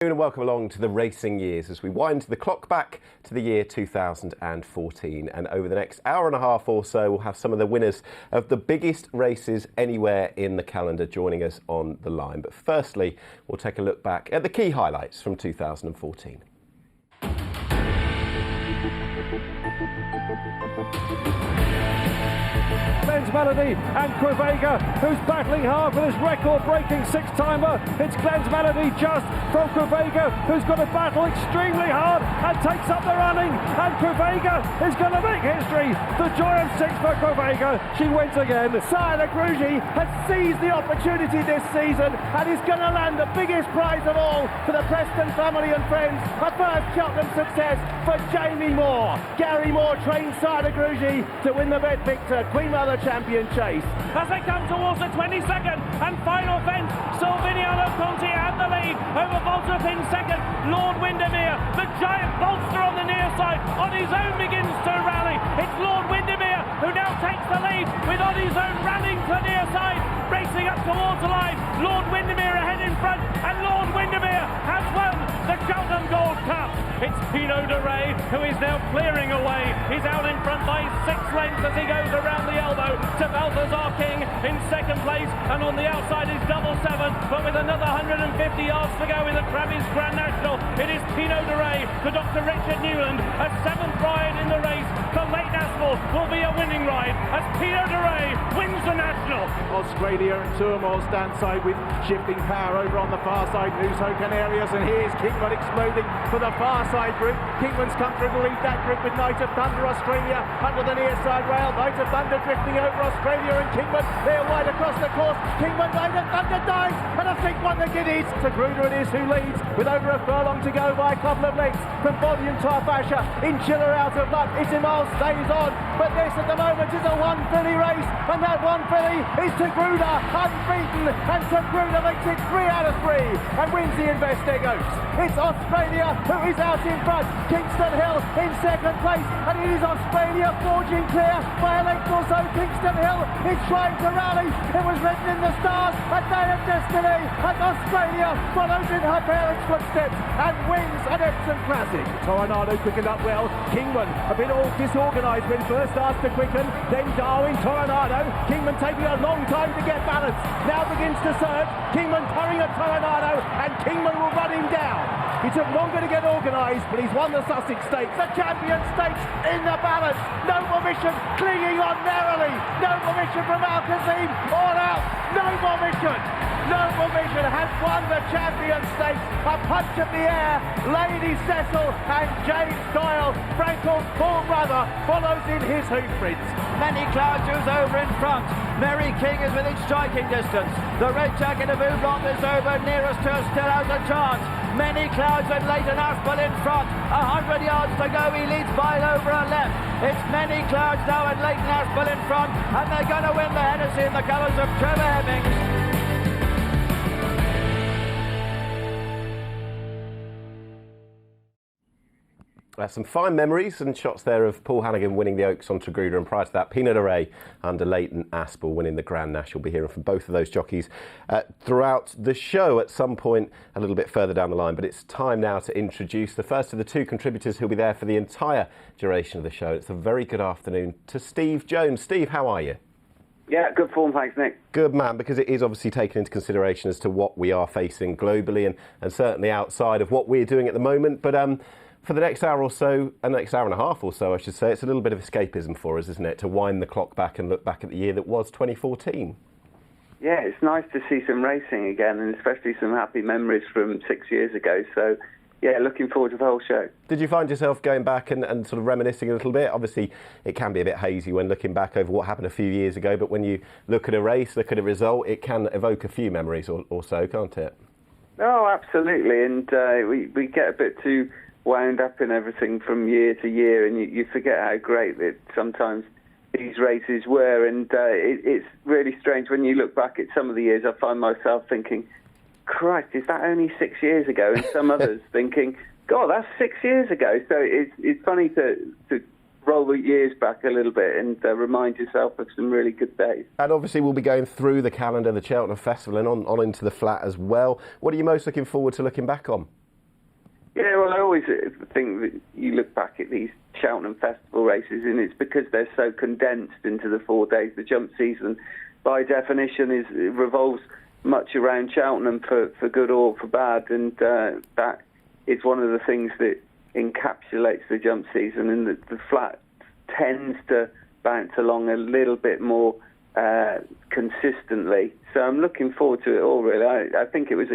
And welcome along to the racing years as we wind the clock back to the year 2014, and over the next hour and a half or so we'll have some of the winners of the biggest races anywhere in the calendar joining us on the line. But firstly, we'll take a look back at the key highlights from 2014. Melody and Criquette, who's battling hard for this record-breaking six-timer. It's Glenn's Melody just from Criquette, who's got to battle extremely hard and takes up the running. And Criquette is going to make history. The joy of six for Criquette. She wins again. Sire Grugy has seized the opportunity this season and is going to land the biggest prize of all for the Preston family and friends. A first Cheltenham success for Jamie Moore. Gary Moore trained Sire Grugy to win the Red Victor Queen Mother Champion chase. As they come towards the 22nd and final fence, Silviniano Conti and the lead over Voltrup in second. Lord Windermere, the giant bolster on the near side, on his own begins to rally. It's Lord Windermere who now takes the lead with on his own running to near side, racing up towards the line. Lord Windermere ahead in front, and Lord Windermere has won the Cheltenham Gold Cup. It's Pinot de Ray who is now clearing away. He's out in front by 6 lengths as he goes around the elbow to Balthazar King in second place, and on the outside is Double Seven, but with another 150 yards to go in the Travis Grand National, it is Pinot de Ray for Dr. Richard Newland, a 7th ride in the race for Leighton Aspell will be a winning ride as Pinot de Ray wins the National. Australia and Turmoil stand side with shifting power over on the far side, Newshoken areas, and here's Kingman exploding for the far side group. Kingman's come through to lead that group with Night of Thunder Australia under the near side rail. Night of Thunder drifting over Australia, and Kingman there wide across the course. Kingman, Night of Thunder dives, and I think one the Guineas. Sagruda it is who leads with over a furlong to go by a couple of lengths from Volume Tarfasha. Inchiller out of luck. Isimal stays on, but this at the moment is a one filly race, and that one filly is Sagruda, unbeaten, and Sagruda makes it 3 out of 3 and wins the Investec Oaks. It's Australia who is out in front. Kingston Hill in second place, and it is Australia forging clear by a length or so. Kingston Hill is trying to rally. It was written in the stars, a day of destiny, and Australia follows in her parents' footsteps and wins an Epsom Classic. Toronado quickened up well. Kingman a bit all disorganised when first asked to quicken, then Darwin, Toronado. Kingman taking a long time to get balance. Now begins to surge. Kingman purring at Toronado, and Kingman will run him down. He took longer to get organised, but he's won the Sussex Stakes. The Champion Stakes in the balance. No permission, clinging on narrowly. No permission from Alcazim. All out. No permission. No permission has won the Champion Stakes. A punch of the air. Lady Cecil and James Doyle, Frankel's full brother, follows in his hoofprints. Many Clouds who's over in front. Mary King is within striking distance. The red jacket of Hublot is over. Nearest to her still has a chance. Many Clouds and Leighton Aspell in front. 100 yards to go. He leads by over a length. It's Many Clouds now and Leighton Aspell in front, and they're going to win the Hennessy in the colours of Treve Hemmings. Some fine memories and shots there of Paul Hanagan winning the Oaks on Sagruda, and prior to that, Pinot de Ray under Leighton Aspell winning the Grand Nash. You'll be hearing from both of those jockeys throughout the show at some point a little bit further down the line. But it's time now to introduce the first of the 2 contributors who'll be there for the entire duration of the show. It's a very good afternoon to Steve Jones. Steve, how are you? Yeah, good form, thanks, Nick. Good man, because it is obviously taken into consideration as to what we are facing globally and certainly outside of what we're doing at the moment. But for the next hour or so, and the next hour and a half or so, I should say, it's a little bit of escapism for us, isn't it, to wind the clock back and look back at the year that was 2014. Yeah, it's nice to see some racing again, and especially some happy memories from 6 years ago. So, yeah, looking forward to the whole show. Did you find yourself going back and sort of reminiscing a little bit? Obviously, it can be a bit hazy when looking back over what happened a few years ago, but when you look at a race, look at a result, it can evoke a few memories or so, can't it? Oh, absolutely, and we get a bit too wound up in everything from year to year, and you forget how great that sometimes these races were, and it's really strange when you look back at some of the years. I find myself thinking, Christ, is that only 6 years ago? And some others thinking, God, that's 6 years ago. So it's funny to roll the years back a little bit and remind yourself of some really good days. And obviously we'll be going through the calendar, the Cheltenham Festival, and on into the flat as well. What are you most looking forward to looking back on? Yeah, well, I always think that you look back at these Cheltenham Festival races, and it's because they're so condensed into the 4 days. The jump season, by definition, it revolves much around Cheltenham for good or for bad, and that is one of the things that encapsulates the jump season, and the flat tends to bounce along a little bit more consistently. So I'm looking forward to it all, really. I think it was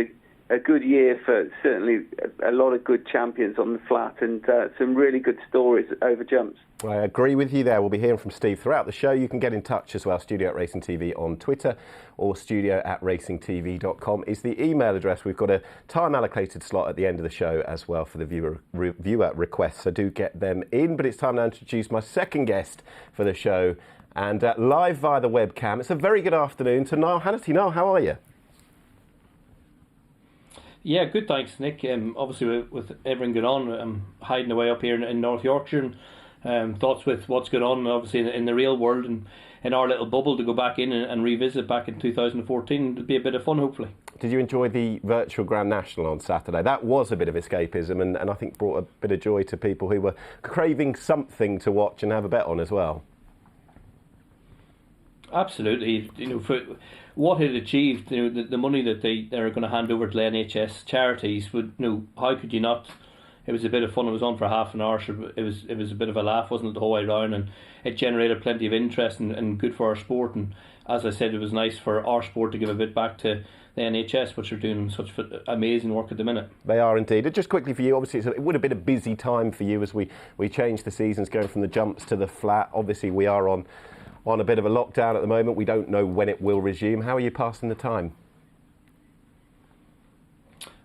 a good year for certainly a lot of good champions on the flat, and some really good stories over jumps. I agree with you there. We'll be hearing from Steve throughout the show. You can get in touch as well. studio@racingtv on Twitter, or studio@racingtv.com is the email address. We've got a time allocated slot at the end of the show as well for the viewer requests, so do get them in. But it's time now to introduce my second guest for the show, and live via the webcam. It's a very good afternoon to Niall Hannity. Niall, how are you? Yeah, good, thanks, Nick. Obviously, with everything going on, I'm hiding away up here in North Yorkshire, and thoughts with what's going on, obviously, in the real world, and in our little bubble, to go back in and revisit back in 2014. It'll be a bit of fun, hopefully. Did you enjoy the virtual Grand National on Saturday? That was a bit of escapism, and I think brought a bit of joy to people who were craving something to watch and have a bet on as well. Absolutely. For what it achieved, the money that they're going to hand over to the NHS charities, how could you not? It was a bit of fun. It was on for half an hour, so it was a bit of a laugh, wasn't it, the whole way round, and it generated plenty of interest and good for our sport. And as I said, it was nice for our sport to give a bit back to the NHS, which are doing such amazing work at the minute. They are indeed. Just quickly for you, obviously it would have been a busy time for you as we changed the seasons, going from the jumps to the flat. Obviously we are on a bit of a lockdown at the moment. We don't know when it will resume. How are you passing the time?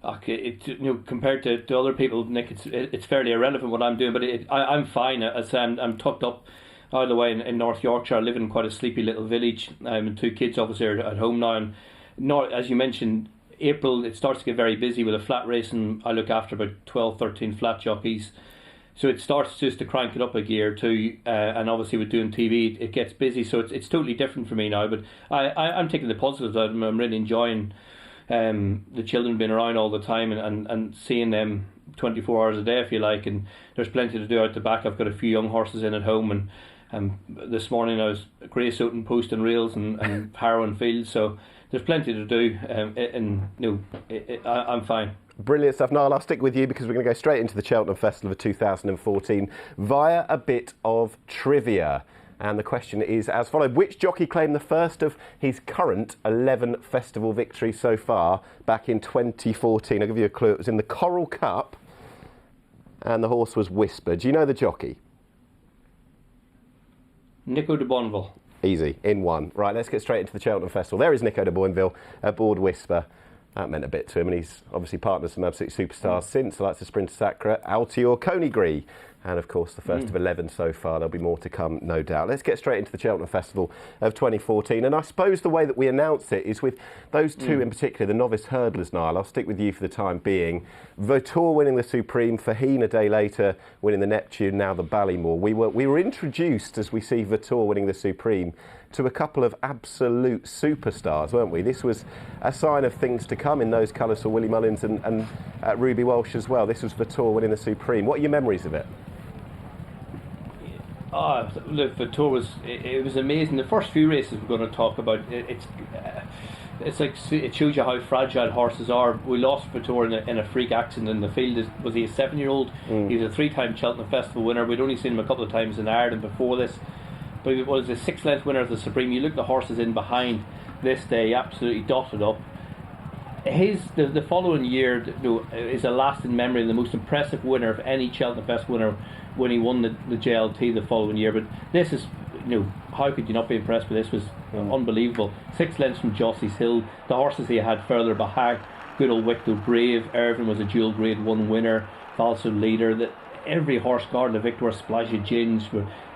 Okay, compared to other people, Nick, it's fairly irrelevant what I'm doing, but I'm fine. As I'm tucked up out of the way in North Yorkshire. I live in quite a sleepy little village, and 2 kids obviously are at home now. And as you mentioned, April it starts to get very busy with a flat race, and I look after about 12, 13 flat jockeys. So it starts just to crank it up a gear too, and obviously with doing TV, it gets busy. So it's totally different for me now. But I'm taking the positives out of them. I'm really enjoying the children being around all the time and seeing them 24 hours a day, if you like. And there's plenty to do out the back. I've got a few young horses in at home, and this morning I was grace out and post and rails and harrowing fields. So there's plenty to do, I'm fine. Brilliant stuff. Niall, I'll stick with you because we're going to go straight into the Cheltenham Festival of 2014 via a bit of trivia. And the question is as follows. Which jockey claimed the first of his current 11 festival victories so far back in 2014? I'll give you a clue. It was in the Coral Cup and the horse was Whisper. Do you know the jockey? Nico de Bonville. Easy, in one. Right, let's get straight into the Cheltenham Festival. There is Nico de Boinville aboard Whisper. That meant a bit to him, and he's obviously partnered some absolute superstars since, the likes of Sprinter Sacre, Altior, Coneygree, and of course the first of 11 so far. There'll be more to come, no doubt. Let's get straight into the Cheltenham Festival of 2014, and I suppose the way that we announce it is with those two in particular, the novice hurdlers, Niall. I'll stick with you for the time being. Vautour winning the Supreme, Faheen a day later winning the Neptune, now the Ballymore. We were introduced, as we see Vautour winning the Supreme, to a couple of absolute superstars, weren't we? This was a sign of things to come in those colours for Willie Mullins and Ruby Walsh as well. This was Vautour winning the Supreme. What are your memories of it? Look, Vautour was amazing. The first few races we're going to talk about, it's like it shows you how fragile horses are. We lost Vautour in a freak accident in the field. Was he a 7-year-old? He was a 3-time Cheltenham Festival winner. We'd only seen him a couple of times in Ireland before this. But he was a 6-length winner of the Supreme. You look at the horses in behind this day, absolutely dotted up. The following year is a lasting memory, the most impressive winner of any Cheltenham Festival winner when he won the JLT the following year. But this is, how could you not be impressed with this? Was unbelievable. 6 lengths from Jossie's Hill. The horses he had further behind, good old Wicklow Brave. Irvin was a dual Grade 1 winner, also leader. Every horse, Garden of Victor, Splash of Ginge,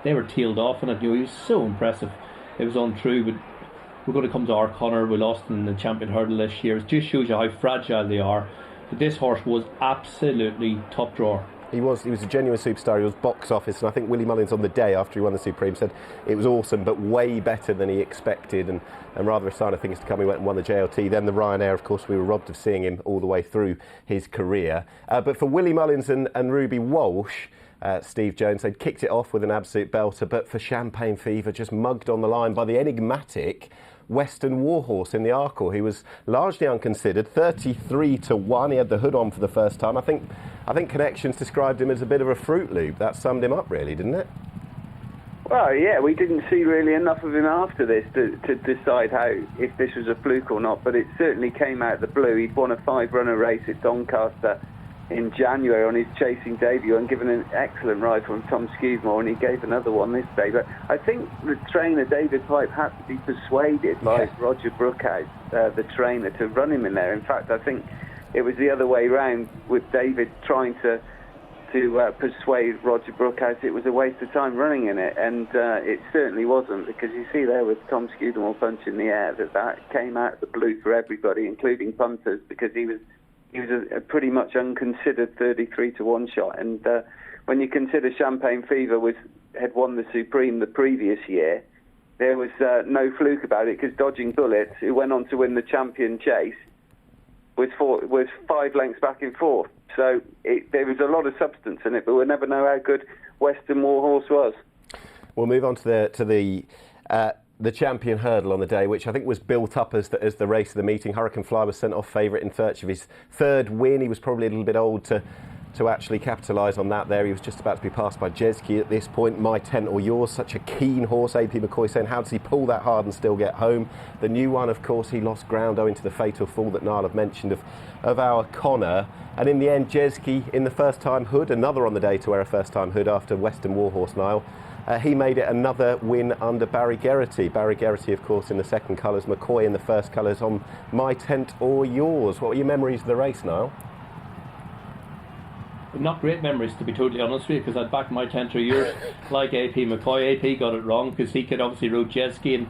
they were tailed off on it. He was so impressive. It was untrue, but we're going to come to our Connor. We lost in the champion hurdle this year. It just shows you how fragile they are. But this horse was absolutely top drawer. He was a genuine superstar. He was box office, and I think Willie Mullins on the day after he won the Supreme said it was awesome, but way better than he expected, and rather a sign of things to come, he went and won the JLT. Then the Ryanair, of course, we were robbed of seeing him all the way through his career. But for Willie Mullins and Ruby Walsh, Steve Jones, they'd kicked it off with an absolute belter, but for Champagne Fever, just mugged on the line by the enigmatic Western Warhorse in the Arkle. He was largely unconsidered, 33-1. He had the hood on for the first time. I think Connections described him as a bit of a Fruit Loop. That summed him up, really, didn't it? Well, yeah, we didn't see really enough of him after this to decide if this was a fluke or not, but it certainly came out of the blue. He'd won a 5-runner race at Doncaster in January on his chasing debut and given an excellent ride from Tom Scudamore, and he gave another one this day. But I think the trainer, David Pipe, had to be persuaded by Roger Brookhouse, the trainer, to run him in there. In fact, I think it was the other way round, with David trying to persuade Roger Brookhouse it was a waste of time running in it, and it certainly wasn't, because you see there with Tom Scudamore punching the air that came out of the blue for everybody, including punters, because he was a pretty much unconsidered 33-1 shot. And when you consider Champagne Fever had won the Supreme the previous year, there was no fluke about it, because Dodging Bullets, who went on to win the champion chase, was 5 lengths back in fourth. So there was a lot of substance in it, but we'll never know how good Western Warhorse was. We'll move on to the champion hurdle on the day, which I think was built up as the race of the meeting. Hurricane Fly was sent off favourite in search of his third win. He was probably a little bit old to actually capitalise on that there. He was just about to be passed by Jeski at this point. My Tent or Yours, such a keen horse. AP McCoy saying, how does he pull that hard and still get home? The new one, of course, he lost ground owing to the fatal fall that Niall have mentioned of our Connor. And in the end, Jeski in the first-time hood, another on the day to wear a first-time hood after Western Warhorse, Niall. He made it another win under Barry Geraghty. Barry Geraghty, of course, in the second colours. McCoy in the first colours on My Tent or Yours. What were your memories of the race, Niall? Not great memories, to be totally honest with you, because I'd back My Tent or Yours like AP McCoy. AP got it wrong, because he could obviously rode Jeski, and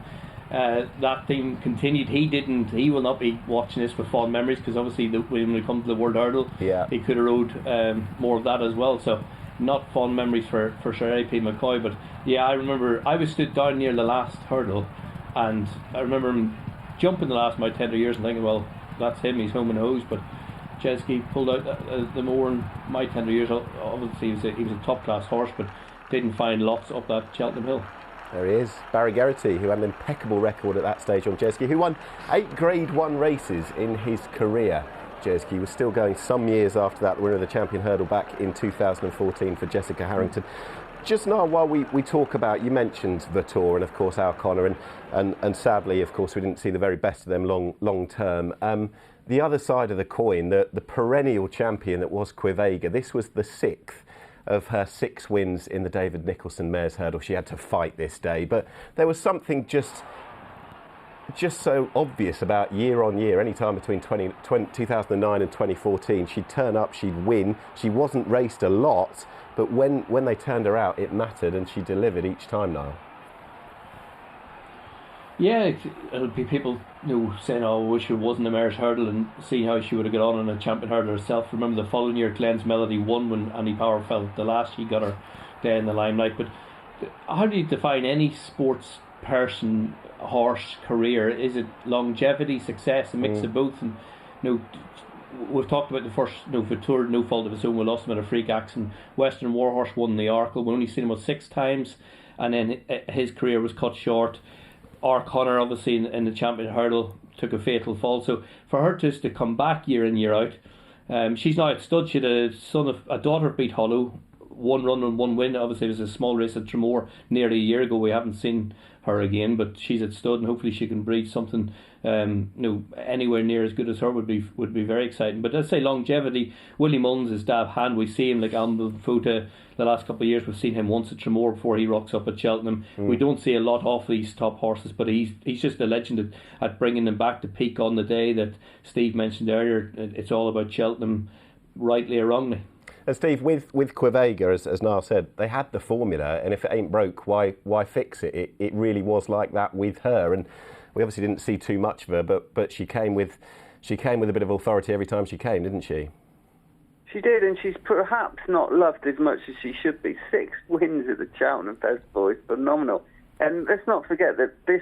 that thing continued. He will not be watching this with fond memories, because obviously when it comes to the World Hurdle, he could have rode more of that as well. So not fond memories for sure, AP McCoy. But yeah, I remember I was stood down near the last hurdle, and I remember him jumping the last My Tent or Yours and thinking, well, that's him, he's home and hose. But Jeski pulled out the more, and My Tent or Yours, obviously he was a top class horse, but didn't find lots up that Cheltenham Hill. There he is, Barry Geraghty, who had an impeccable record at that stage on Jeski, who won 8 Grade 1 races in his career. Jeski was still going some years after that, the winner of the Champion Hurdle back in 2014 for Jessica Harrington. Just now, while we talk about, you mentioned the Tour and of course our Connor, and sadly, of course, we didn't see the very best of them long term. The other side of the coin, the perennial champion that was Quivega, this was the 6th of her 6 wins in the David Nicholson Mares Hurdle. She had to fight this day, but there was something just so obvious about year on year, any time between 2009 and 2014, she'd turn up, she'd win. She wasn't raced a lot, but when they turned her out, it mattered, and she delivered each time now. Yeah, it'll be people saying, oh, I wish it wasn't a Mares Hurdle, and see how she would have got on in a Champion Hurdle herself. Remember the following year, Glenn's Melody won when Annie Power fell the last. She got her day in the limelight. But how do you define any sports person, horse career? Is it longevity, success, a mix of both? And we've talked about the first Vautour, no fault of his own, we lost him at a freak accident. Western Warhorse won the Arkle. We only seen him about 6 times, and then his career was cut short. Our Connor, obviously, in the Champion Hurdle, took a fatal fall. So for her to come back year in, year out, she's now at stud. She had a daughter of Beat Hollow, 1 run and 1 win. Obviously, it was a small race at Tremor nearly a year ago. We haven't seen her again, but she's at stud, and hopefully she can breed something anywhere near as good as her would be very exciting. But let's say longevity, Willie Mullins is dab hand. We see him like Amble Futa the last couple of years. We've seen him once at Tremor before he rocks up at Cheltenham. We don't see a lot off these top horses, but he's just a legend at bringing them back to peak on the day that Steve mentioned earlier. It's all about Cheltenham, rightly or wrongly. And Steve, with Quivega, as Niall said, they had the formula, and if it ain't broke, why fix it? It really was like that with her, and we obviously didn't see too much of her, but she came with a bit of authority every time she came, didn't she? She did, and she's perhaps not loved as much as she should be. 6 wins at the Cheltenham Festival is phenomenal. And let's not forget that this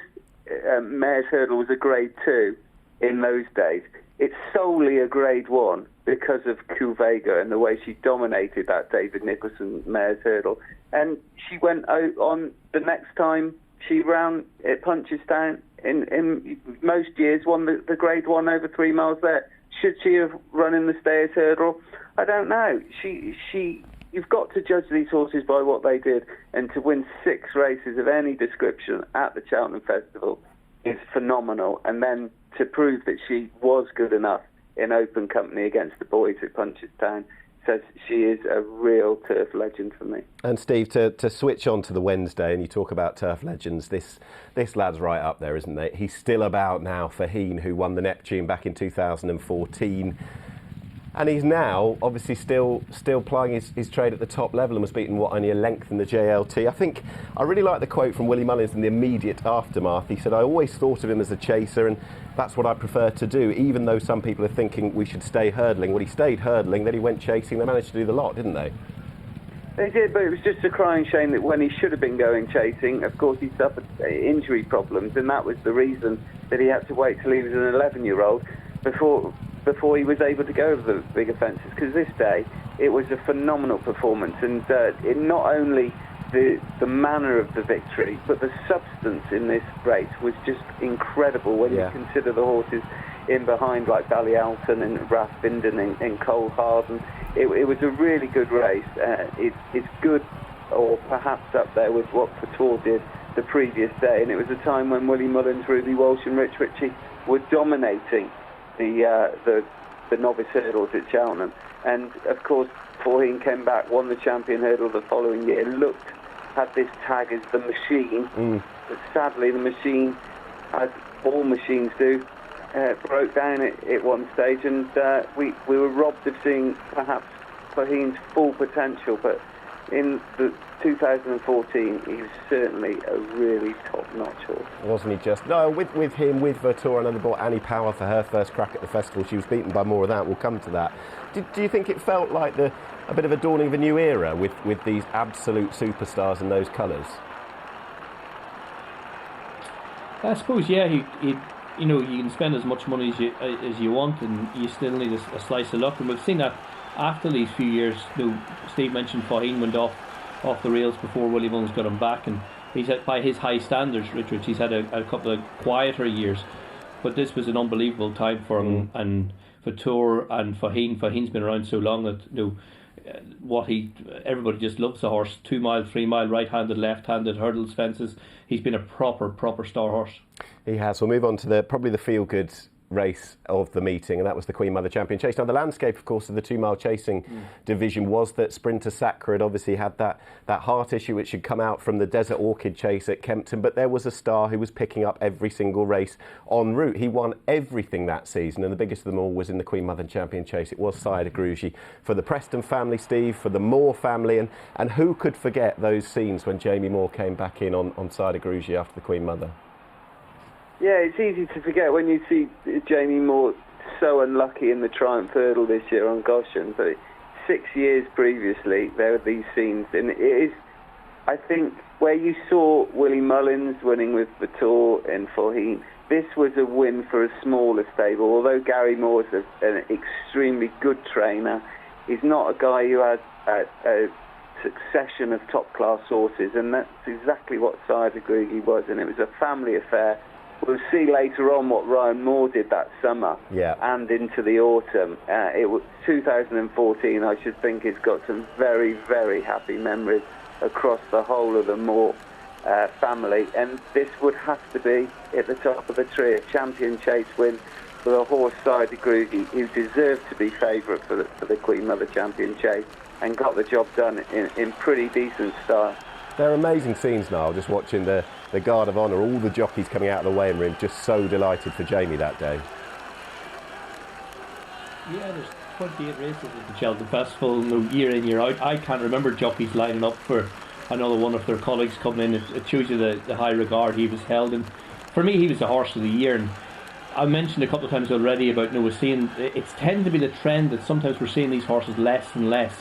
Mare's Hurdle was a Grade 2 in those days. It's solely a Grade 1 because of Vega and the way she dominated that David Nicholson Mare's Hurdle. And she went out on the next time she ran at Punchestown, in most years, won the Grade 1 over 3 miles there. Should she have run in the Stayers Hurdle? I don't know. You've got to judge these horses by what they did, and to win 6 races of any description at the Cheltenham Festival is phenomenal. And then to prove that she was good enough in open company against the boys at Punchestown says she is a real turf legend for me. And Steve, to switch on to the Wednesday, and you talk about turf legends, this lad's right up there, isn't he? He's still about now, Faheen, who won the Neptune back in 2014. And he's now obviously still plying his trade at the top level and was beaten, only a length in the JLT. I really like the quote from Willie Mullins in the immediate aftermath. He said, "I always thought of him as a chaser, and that's what I prefer to do, even though some people are thinking we should stay hurdling." Well, he stayed hurdling, then he went chasing. They managed to do the lot, didn't they? They did, but it was just a crying shame that when he should have been going chasing, of course, he suffered injury problems, and that was the reason that he had to wait till he was an 11-year-old before he was able to go over the bigger fences. Because this day, it was a phenomenal performance, and it not only the manner of the victory, but the substance in this race was just incredible when you consider the horses in behind, like Ballyalton and Rathbinden and Cole Harden. It was a really good race. It's good, or perhaps up there with what Couture did the previous day, and it was a time when Willie Mullins, Ruby Walsh and Rich Ritchie were dominating the novice hurdles at Cheltenham. And of course, Faheen came back, won the champion hurdle the following year, had this tag as the machine, but sadly the machine, as all machines do, broke down at one stage, and we were robbed of seeing perhaps Faheen's full potential. But in the 2014, he was certainly a really top-notch horse. Wasn't he just? No, with him, with Vertora, and then they brought Annie Power for her first crack at the festival. She was beaten by more of that. We'll come to that. Do you think it felt like a bit of a dawning of a new era with these absolute superstars in those colours? I suppose, yeah. You can spend as much money as you want, and you still need a slice of luck. And we've seen that after these few years. Steve mentioned Faheen went off the rails before Willie Mullins got him back, and he's had, by his high standards, Richard, he's had a couple of quieter years, but this was an unbelievable time for him. And for Tour and Faheen's been around so long that everybody just loves the horse. 2 mile, 3 mile, right-handed, left-handed, hurdles, fences. He's been a proper star horse. He has. We'll move on to probably the feel-good race of the meeting, and that was the Queen Mother Champion Chase. Now, the landscape, of course, of the 2 mile chasing division was that Sprinter Sacred obviously had that heart issue which had come out from the Desert Orchid chase at Kempton, but there was a star who was picking up every single race en route. He won everything that season, and the biggest of them all was in the Queen Mother Champion Chase. It was Sire de Grugy. For the Preston family, Steve, for the Moore family, and who could forget those scenes when Jamie Moore came back in on Sire de Grugy after the Queen Mother? Yeah, it's easy to forget when you see Jamie Moore so unlucky in the Triumph Hurdle this year on Goshen. But 6 years previously, there were these scenes. And it is, I think, where you saw Willie Mullins winning with Vertora and Faheen, this was a win for a smaller stable. Although Gary Moore's an extremely good trainer, he's not a guy who has a succession of top-class horses. And that's exactly what Sire de Grugy was. And it was a family affair. We'll see later on what Ryan Moore did that summer and into the autumn. It was 2014, I should think, it's got some very, very happy memories across the whole of the Moore family. And this would have to be at the top of the tree, a champion chase win for the horse Sire de Grugy, who deserved to be favourite for the Queen Mother Champion Chase and got the job done in pretty decent style. They're amazing scenes now, just watching the Guard of Honour, all the jockeys coming out of the weighing room, just so delighted for Jamie that day. Yeah, there's 28 races at the Cheltenham Festival, year in, year out. I can't remember jockeys lining up for another one of their colleagues coming in. It shows you the high regard he was held in. For me, he was the horse of the year, and I mentioned a couple of times already about we're seeing it's tended to be the trend that sometimes we're seeing these horses less and less.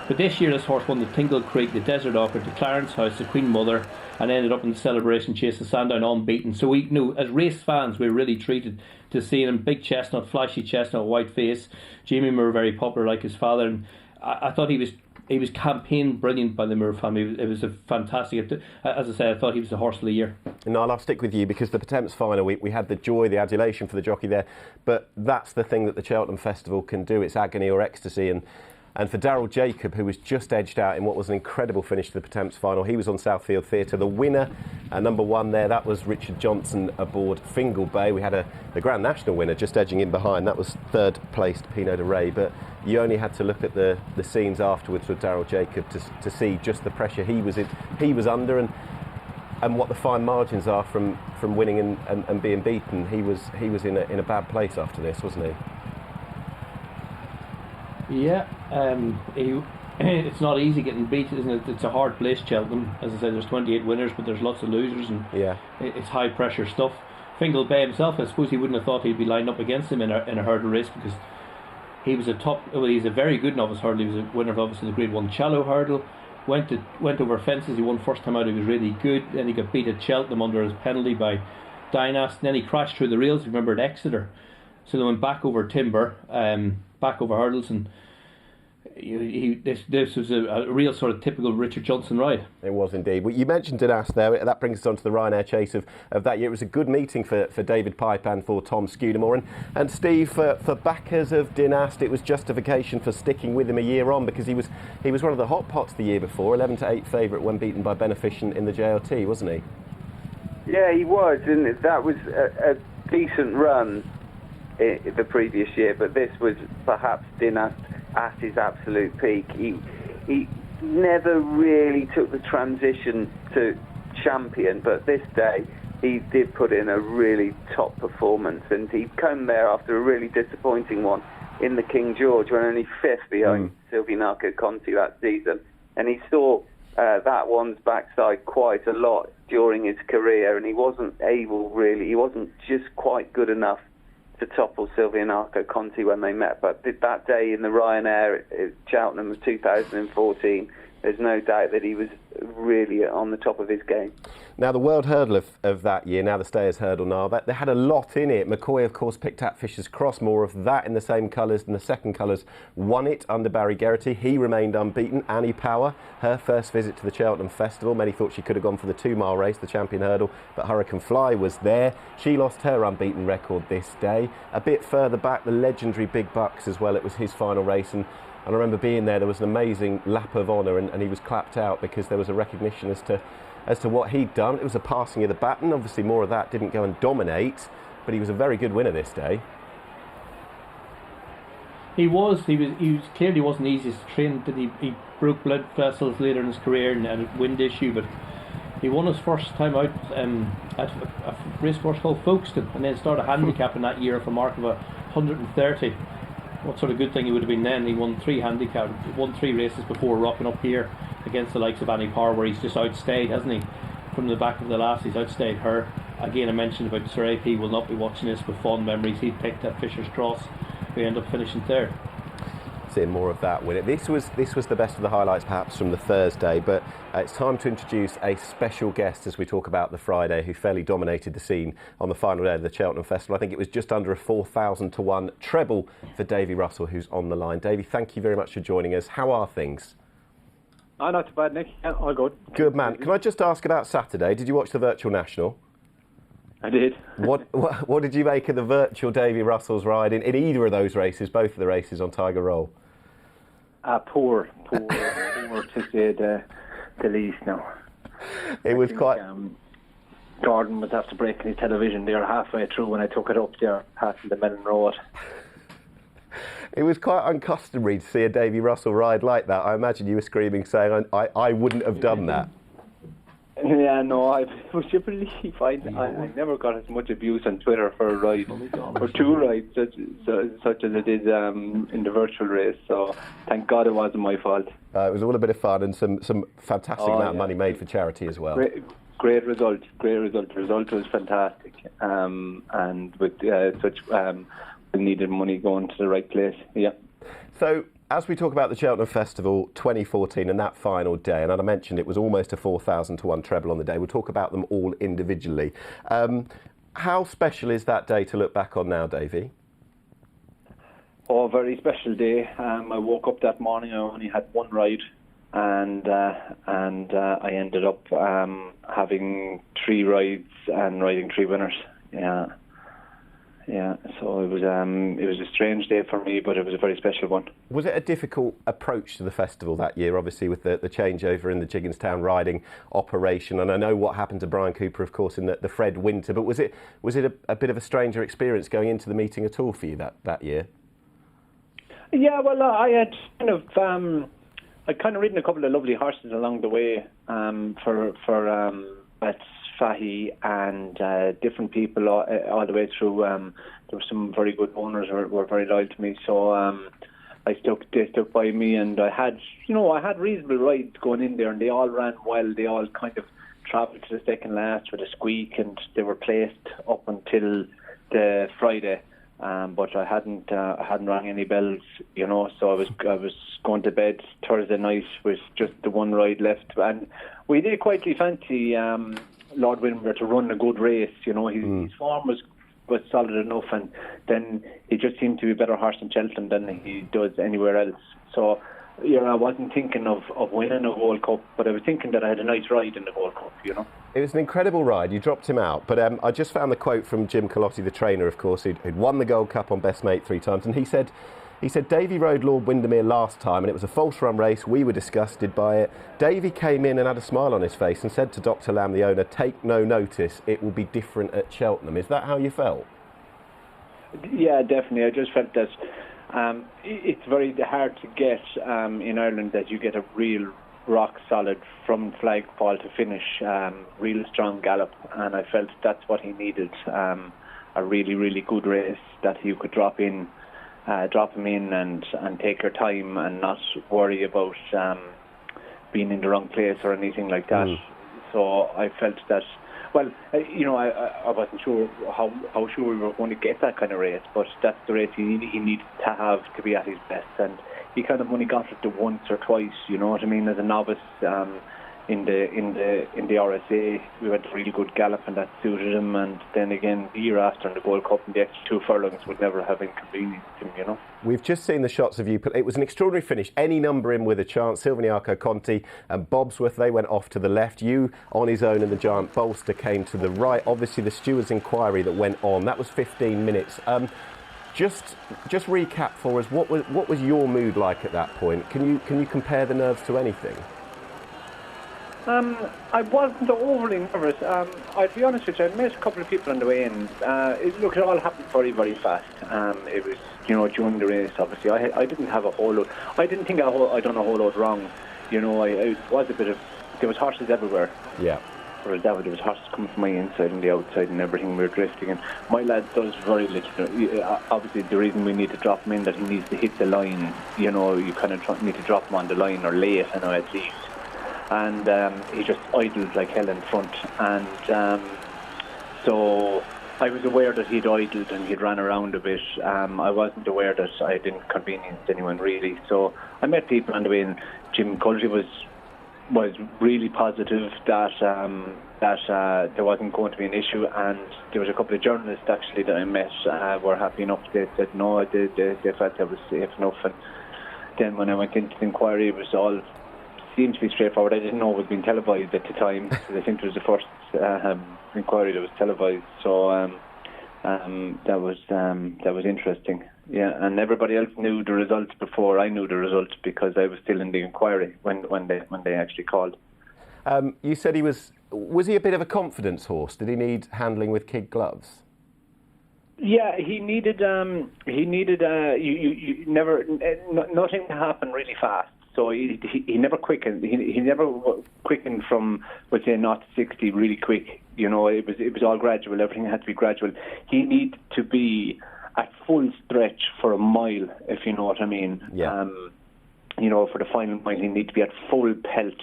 But this year, this horse won the Tingle Creek, the Desert Orchid, the Clarence House, the Queen Mother, and ended up in the Celebration Chase, the Sandown unbeaten. So we knew, as race fans, we were really treated to seeing him. Big chestnut, flashy chestnut, white face. Jamie Moore, very popular like his father, and I thought he was campaigned brilliant by the Moore family. It was a fantastic. As I said, I thought he was the horse of the year. No, I'll stick with you because the Pertemps final, we had the joy, the adulation for the jockey there, but that's the thing that the Cheltenham Festival can do. It's agony or ecstasy, and for Daryl Jacob, who was just edged out in what was an incredible finish to the Pertemps final, he was on Southfield Theatre. The winner, number one there, that was Richard Johnson aboard Fingal Bay. We had the Grand National winner just edging in behind. That was third placed Pinot de Ray. But you only had to look at the scenes afterwards with Daryl Jacob to see just the pressure he was under and what the fine margins are from winning and being beaten. He was in a bad place after this, wasn't he? Yeah, it's not easy getting beat, isn't it? It's a hard place, Cheltenham. As I said, there's 28 winners, but there's lots of losers, and it's high pressure stuff. Fingal Bay himself, I suppose he wouldn't have thought he'd be lined up against him in a hurdle race, because he's a very good novice hurdle. He was a winner of obviously the Grade 1 Challow hurdle. Went over fences. He won first time out. He was really good. Then he got beat at Cheltenham under his penalty by Dynast. Then he crashed through the rails. Remember at Exeter, so they went back over timber, back over hurdles, and this was a real sort of typical Richard Johnson ride. It was indeed. Well, you mentioned Dynast there. That brings us on to the Ryanair chase of that year. It was a good meeting for David Pipe and for Tom Scudamore. And Steve, for backers of Dynast, it was justification for sticking with him a year on, because he was one of the hot pots the year before, 11-8 favourite when beaten by Beneficent in the JLT, wasn't he? Yeah, he was, and that was a decent run the previous year, but this was perhaps Dynast at his absolute peak. He never really took the transition to champion, but this day he did put in a really top performance, and he came there after a really disappointing one in the King George, when only fifth behind Silvinaco Conti that season, and he saw that one's backside quite a lot during his career, and he wasn't just quite good enough to topple Silvinaco Conti when they met. But that day in the Ryanair at Cheltenham of 2014, there's no doubt that he was really on the top of his game. Now, the World Hurdle of that year, now the Stayers Hurdle now, they had a lot in it. McCoy, of course, picked out Fisher's Cross, more of that in the same colours, and the second colours won it under Barry Geraghty. He remained unbeaten. Annie Power, her first visit to the Cheltenham Festival. Many thought she could have gone for the 2-mile race, the Champion Hurdle, but Hurricane Fly was there. She lost her unbeaten record this day. A bit further back, the legendary Big Bucks as well. It was his final race, and I remember being there was an amazing lap of honour, and he was clapped out because there was a recognition as to what he'd done. It was a passing of the baton. Obviously more of that didn't go and dominate, but he was a very good winner this day. He clearly wasn't easiest to train. He broke blood vessels later in his career and had a wind issue, but he won his first time out at a racecourse called Folkestone, and then started handicapping that year for a mark of 130. What sort of good thing he would have been then. He won 3 races before rocking up here against the likes of Annie Power, where he's just outstayed, hasn't he? From the back of the last, he's outstayed her. Again, I mentioned about Sir AP will not be watching this with fond memories. He picked at Fisher's Cross. We end up finishing third. Seeing more of that win. This was the best of the highlights perhaps from the Thursday, but it's time to introduce a special guest as we talk about the Friday, who fairly dominated the scene on the final day of the Cheltenham Festival. I think it was just under a 4,000 to 1 treble for Davy Russell, who's on the line. Davy, thank you very much for joining us. How are things? Not too bad, Nick. Yeah, all good. Good man. Can I just ask about Saturday? Did you watch the Virtual National? I did. What did you make of the virtual Davy Russell's ride in either of those races, both of the races on Tiger Roll? Poor to say the least now. It was quite... Gordon was after breaking his television there halfway through when I took it up there, passing the Mellon Road. It was quite uncustomary to see a Davy Russell ride like that. I imagine you were screaming, saying, I wouldn't have done that. Yeah, no, would you believe I never got as much abuse on Twitter for a ride, or 2 rides, such as it is in the virtual race, so thank God it wasn't my fault. It was all a bit of fun and some fantastic amount of money made for charity as well. Great result. The result was fantastic. and with such we needed money going to the right place. Yeah. So, as we talk about the Cheltenham Festival 2014 and that final day, and I mentioned it was almost a 4,000 to 1 treble on the day, we'll talk about them all individually. How special is that day to look back on now, Davy? Oh, very special day. I woke up that morning, I only had one ride, and I ended up having 3 rides and riding 3 winners. Yeah, so it was a strange day for me, but it was a very special one. Was it a difficult approach to the festival that year, obviously with the changeover in the Jigginstown riding operation? And I know what happened to Brian Cooper, of course, in the Fred Winter, but was it a bit of a stranger experience going into the meeting at all for you that year? Yeah, well, I had I'd kind of ridden a couple of lovely horses along the way for Bets Fahy and different people all the way through. There were some very good owners who were very loyal to me, so they stuck by me, and I had reasonable rides going in there, and they all ran well. They all kind of travelled to the second last with a squeak, and they were placed up until the Friday. But I hadn't rang any bells, so I was going to bed Thursday night with just the one ride left, and we did quietly fancy Lord Windermere to run a good race. His form was solid enough, and then he just seemed to be a better horse in Cheltenham than he does anywhere else. So, I wasn't thinking of winning a Gold Cup, but I was thinking that I had a nice ride in the Gold Cup, It was an incredible ride. You dropped him out, but I just found the quote from Jim Colotti, the trainer, of course, who'd won the Gold Cup on Best Mate 3 times, and he said, Davy rode Lord Windermere last time, and it was a false run race. We were disgusted by it. Davy came in and had a smile on his face and said to Dr. Lamb, the owner, take no notice. It will be different at Cheltenham. Is that how you felt? Yeah, definitely. I just felt that it's very hard to get in Ireland that you get a real rock solid from flagpole to finish, real strong gallop, and I felt that's what he needed. A really, really good race that you could drop him in and take your time and not worry about being in the wrong place or anything like that. So I felt that, well, I wasn't sure how sure we were going to get that kind of race, but that's the race he needed to have to be at his best, and he kind of only got it to once or twice, as a novice in the RSA. We went a really good gallop, and that suited him, and then again the year after in the Gold Cup and the extra 2 furlongs would never have inconvenienced him, We've just seen the shots of you. It was an extraordinary finish. Any number in with a chance. Silviniaco Conti and Bobsworth, they went off to the left. You on his own, and the Giant Bolster came to the right. Obviously the Stewards' inquiry that went on, that was 15 minutes. Just recap for us, what was your mood like at that point? Can you compare the nerves to anything? I wasn't overly nervous. I'd be honest with you, I met a couple of people on the way in. It all happened very, very fast. It was, during the race, obviously. I didn't have a whole lot. I didn't think I'd done a whole lot wrong. It was a bit of, there was horses everywhere. Yeah. Whereas there was horses coming from my inside and the outside and everything. We were drifting, and my lad does very little. Obviously, the reason we need to drop him in, that he needs to hit the line. You kind of need to drop him on the line or late, at least. And he just idled like hell in front, and so I was aware that he'd idled and he'd ran around a bit. I wasn't aware that I didn't inconvenience anyone really. So I met people on the way, and Jim Culture was really positive that there wasn't going to be an issue, and there was a couple of journalists actually that I met were happy enough. They said no, they felt I was safe enough, and then when I went into the inquiry, it was all seemed to be straightforward. I didn't know it was being televised at the time, because I think it was the first inquiry that was televised. So that was interesting. Yeah, and everybody else knew the results before I knew the results, because I was still in the inquiry when they actually called. You said was he a bit of a confidence horse? Did he need handling with kid gloves? Yeah, he needed. You never nothing happened really fast. So he never quickened. He never quickened from, let's say, 0 to 60 really quick. It was all gradual. Everything had to be gradual. He needed to be at full stretch for a mile, if you know what I mean. Yeah. For the final mile, he needed to be at full pelt,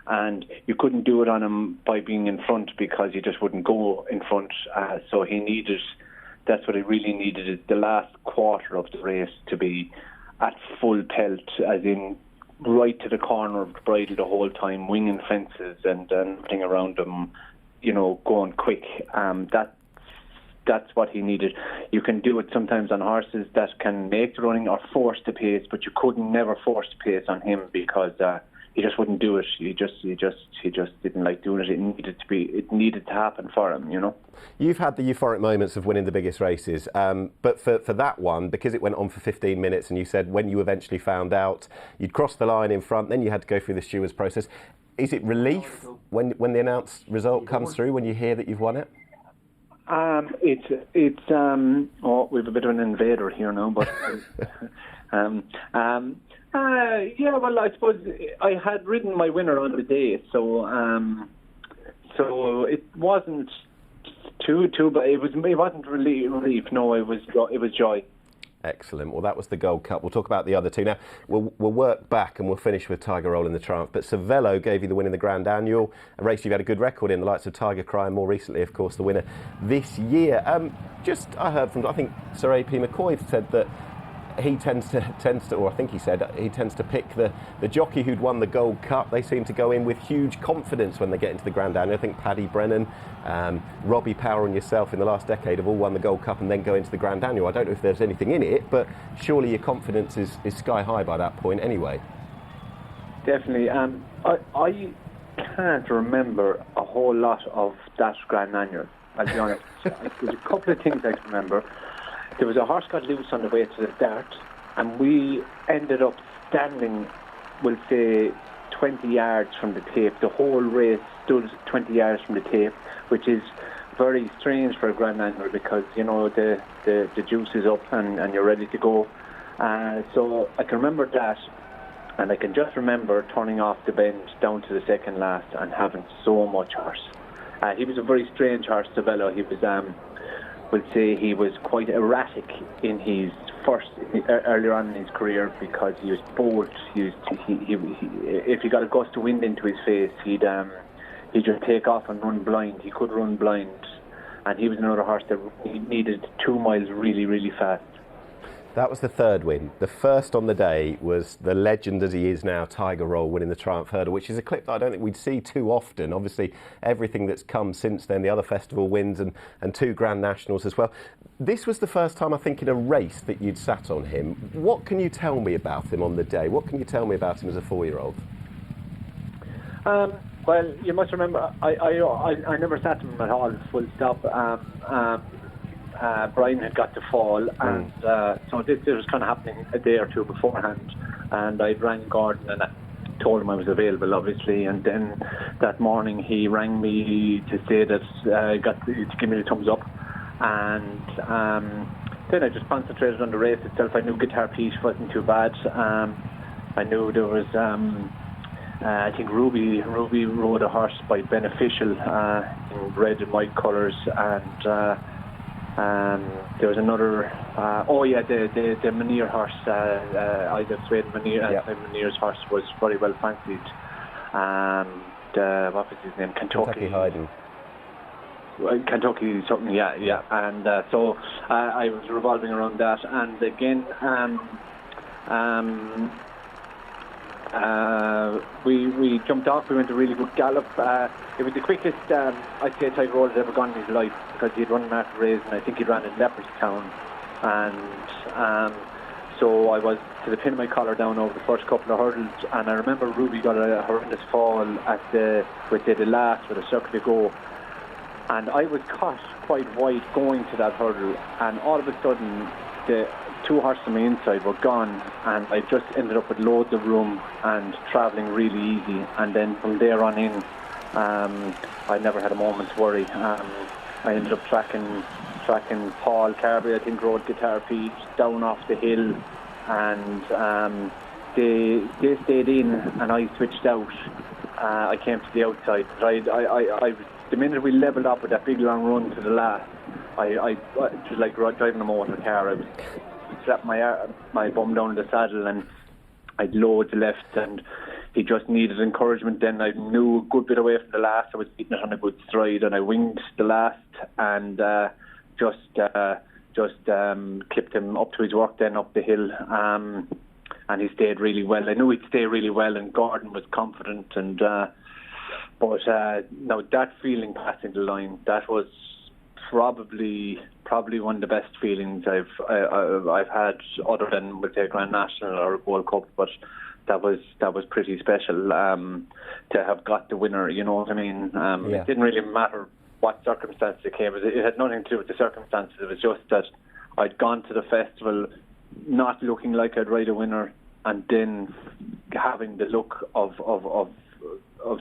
and you couldn't do it on him by being in front because he just wouldn't go in front. So that's what he really needed, is the last quarter of the race to be at full pelt, as in right to the corner of the bridle the whole time, winging fences and everything around him, going quick. That's what he needed. You can do it sometimes on horses that can make the running or force the pace, but you couldn't never force the pace on him because he just wouldn't do it. He just didn't like doing it. It needed to happen for him, You've had the euphoric moments of winning the biggest races, but for that one, because it went on for 15 minutes, and you said when you eventually found out you'd crossed the line in front, then you had to go through the stewards process. Is it relief when the announced result comes through, when you hear that you've won it? We have a bit of an invader here now, but well, I suppose I had ridden my winner on the day, so it wasn't too, but it wasn't relief. No, it was joy. Excellent. Well, that was the Gold Cup. We'll talk about the other two now. We'll work back and we'll finish with Tiger Roll in the Triumph. But Cervelo gave you the win in the Grand Annual, a race you've had a good record in, the likes of Tiger Cry, and more recently, of course, the winner this year. I heard from, I think Sir A.P. McCoy said that he tends to, or I think he said he tends to pick the jockey who'd won the Gold Cup. They seem to go in with huge confidence when they get into the Grand Annual. I think Paddy Brennan, Robbie Power and yourself in the last decade have all won the Gold Cup and then go into the Grand Annual. I don't know if there's anything in it, but surely your confidence is sky high by that point anyway. Definitely. I can't remember a whole lot of that Grand Annual, I'll be honest. There's a couple of things I can remember. There was a horse got loose on the way to the start, and we ended up standing, we'll say, 20 yards from the tape. The whole race stood 20 yards from the tape, which is very strange for a Grand Annual because, the juice is up and you're ready to go. So I can remember that, and I can just remember turning off the bend down to the second last and having so much horse. He was a very strange horse, Cervelo. He was... We'll say he was quite erratic in his earlier on in his career because he was bold. If he got a gust of wind into his face, he'd just take off and run blind. He could run blind, and he was another horse that needed 2 miles really, really fast. That was the third win. The first on the day was the legend as he is now, Tiger Roll, winning the Triumph Hurdle, which is a clip that I don't think we'd see too often. Obviously, everything that's come since then, the other festival wins and 2 Grand Nationals as well. This was the first time, I think, in a race that you'd sat on him. What can you tell me about him on the day? What can you tell me about him as a 4-year-old? Well, you must remember, I never sat him at all, full stop. Brian had got to fall, and so this was kind of happening a day or two beforehand, and I rang Gordon and I told him I was available, obviously, and then that morning he rang me to say that to give me the thumbs up, and then I just concentrated on the race itself. I knew Guitar Pete wasn't too bad. I knew there was I think Ruby rode a horse by Beneficial in red and white colours, and there was another, the Munir horse, either Swade Munir's horse was very well fancied, and what was his name? Kentucky Hayden. Kentucky something, yeah. And so I was revolving around that, and again, we jumped off. We went a really good gallop. It was the quickest I'd say Tiger Roll had ever gone in his life, because he'd run an after race, and I think he'd ran in Leopardstown, and so I was to the pin of my collar down over the first couple of hurdles, and I remember Ruby got a horrendous fall at the last with a circle to go, and I was caught quite wide going to that hurdle, and all of a sudden the 2 horses on my inside were gone, and I just ended up with loads of room and travelling really easy. And then from there on in, I never had a moment's worry. I ended up tracking Paul Carberry, I think, rode Guitar Pete down off the hill, and they stayed in, and I switched out. I came to the outside. The minute we levelled up with that big long run to the last, it was like driving a motor car. I was slapped my bum down the saddle, and I'd loads left, and he just needed encouragement. Then I knew a good bit away from the last. I was beating it on a good stride, and I winged the last and just clipped him up to his work then up the hill. And he stayed really well. I knew he'd stay really well, and Gordon was confident. And but now that feeling passing the line, that was probably one of the best feelings I've had, other than with a Grand National or a Gold Cup. But that was pretty special to have got the winner. You know what I mean? It didn't really matter what circumstances it came. It had nothing to do with the circumstances. It was just that I'd gone to the festival not looking like I'd ride a winner, and then having the look of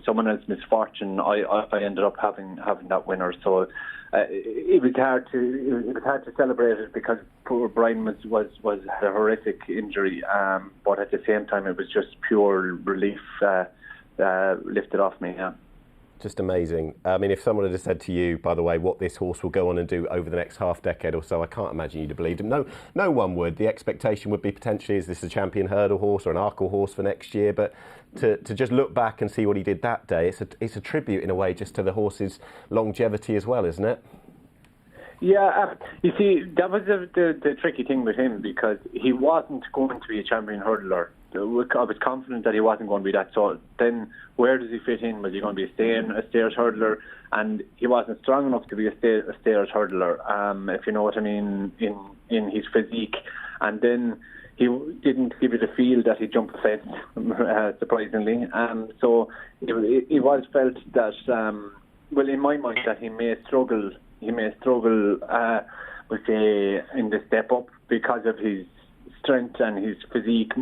someone else's misfortune, I ended up having that winner. So it was hard to celebrate it because poor Brian was had a horrific injury, but at the same time it was just pure relief lifted off me. Yeah. Just amazing. I mean, if someone had said to you, by the way, what this horse will go on and do over the next half decade or so, I can't imagine you'd have believed him. No one would. The expectation would be potentially, is this a champion hurdle horse or an Arkle horse for next year? But to just look back and see what he did that day, it's a tribute in a way just to the horse's longevity as well, isn't it? Yeah, you see, that was the tricky thing with him, because he wasn't going to be a champion hurdler. I was confident that he wasn't going to be that. So then, where does he fit in? Was he going to be a stayers hurdler? And he wasn't strong enough to be a stayers hurdler, if you know what I mean, in his physique. And then he didn't give you the feel that he jumped a fence, surprisingly. So it was felt that, well, in my mind, that he may struggle. He may struggle, in the step up because of his strength, and his physique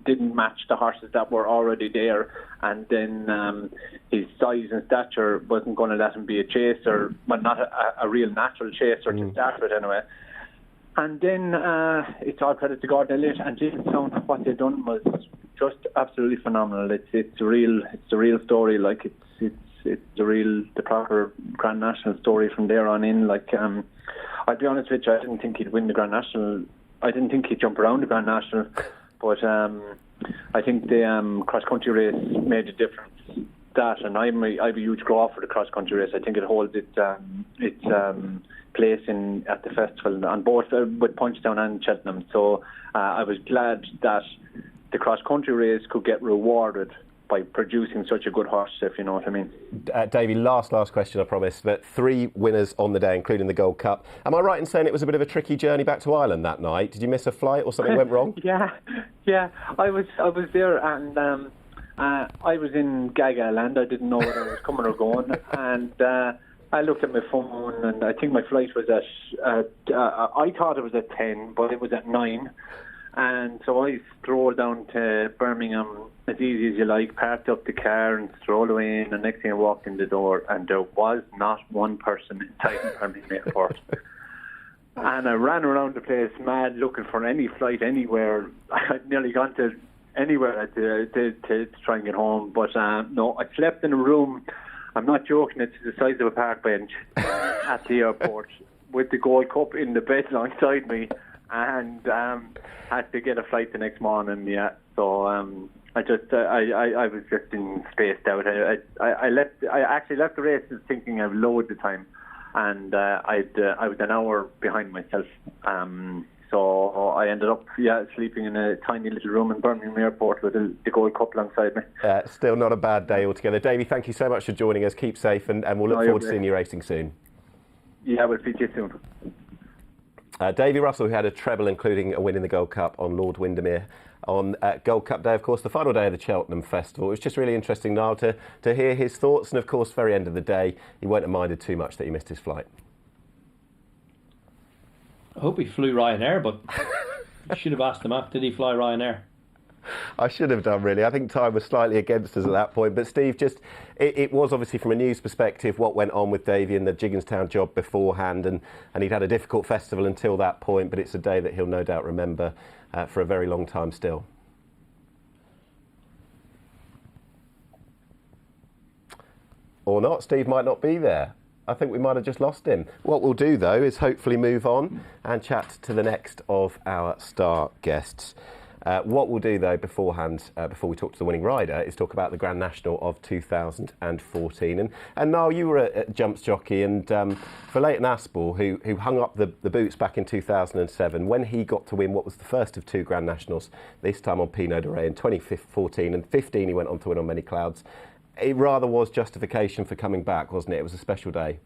didn't match the horses that were already there, and then his size and stature wasn't going to let him be a chaser, well, not a real natural chaser to start with anyway. And then it's all credit to Gordon Elliott and Jamestown. What they've done was just absolutely phenomenal. It's a real story. Like it's the proper Grand National story from there on in. Like I'll be honest with you, I didn't think he'd win the Grand National. I didn't think he'd jump around the Grand National, but I think the cross-country race made a difference. That, and I'm a huge grower for the cross-country race. I think it holds its place at the festival, on both with Punchestown and Cheltenham. So I was glad that the cross-country race could get rewarded by producing such a good horse, if you know what I mean. Davy, last question, I promise. But 3 winners on the day, including the Gold Cup. Am I right in saying it was a bit of a tricky journey back to Ireland that night? Did you miss a flight or something went wrong? Yeah. I was there, and I was in Gaga land. I didn't know whether I was coming or going, and I looked at my phone, and I think my flight was at. I thought it was at 10, but it was at 9. And so I strolled down to Birmingham as easy as you like, parked up the car and strolled away in. And next thing I walked in the door, and there was not one person inside Birmingham Airport. And I ran around the place mad, looking for any flight anywhere. I'd nearly gone to anywhere to try and get home. But no, I slept in a room, I'm not joking, it's the size of a park bench at the airport, with the Gold Cup in the bed alongside me. And had to get a flight the next morning. Yeah, so I was just spaced out. I actually left the race thinking I've loads of time, and I was an hour behind myself. So I ended up sleeping in a tiny little room in Birmingham Airport with the Gold Cup alongside me. Still not a bad day altogether. Davy, thank you so much for joining us. Keep safe, and we'll look forward to seeing you racing soon. Yeah, we'll see you soon. Davy Russell, who had a treble, including a win in the Gold Cup on Lord Windermere on Gold Cup day, of course, the final day of the Cheltenham Festival. It was just really interesting, Niall, to hear his thoughts. And, of course, very end of the day, he won't have minded too much that he missed his flight. I hope he flew Ryanair, but you should have asked him that. Did he fly Ryanair? I should have done, really. I think time was slightly against us at that point. But, Steve, it was obviously from a news perspective what went on with Davy and the Gigginstown job beforehand. And he'd had a difficult festival until that point. But it's a day that he'll no doubt remember for a very long time still. Or not. Steve might not be there. I think we might have just lost him. What we'll do, though, is hopefully move on and chat to the next of our star guests. What we'll do though beforehand, before we talk to the winning rider, is talk about the Grand National of 2014. And Niall, you were a jumps jockey, and for Leighton Aspell, who hung up the boots back in 2007, when he got to win what was the first of 2 Grand Nationals, this time on Pinot de Rey in 2014, and 15 he went on to win on Many Clouds. It rather was justification for coming back, wasn't it? It was a special day.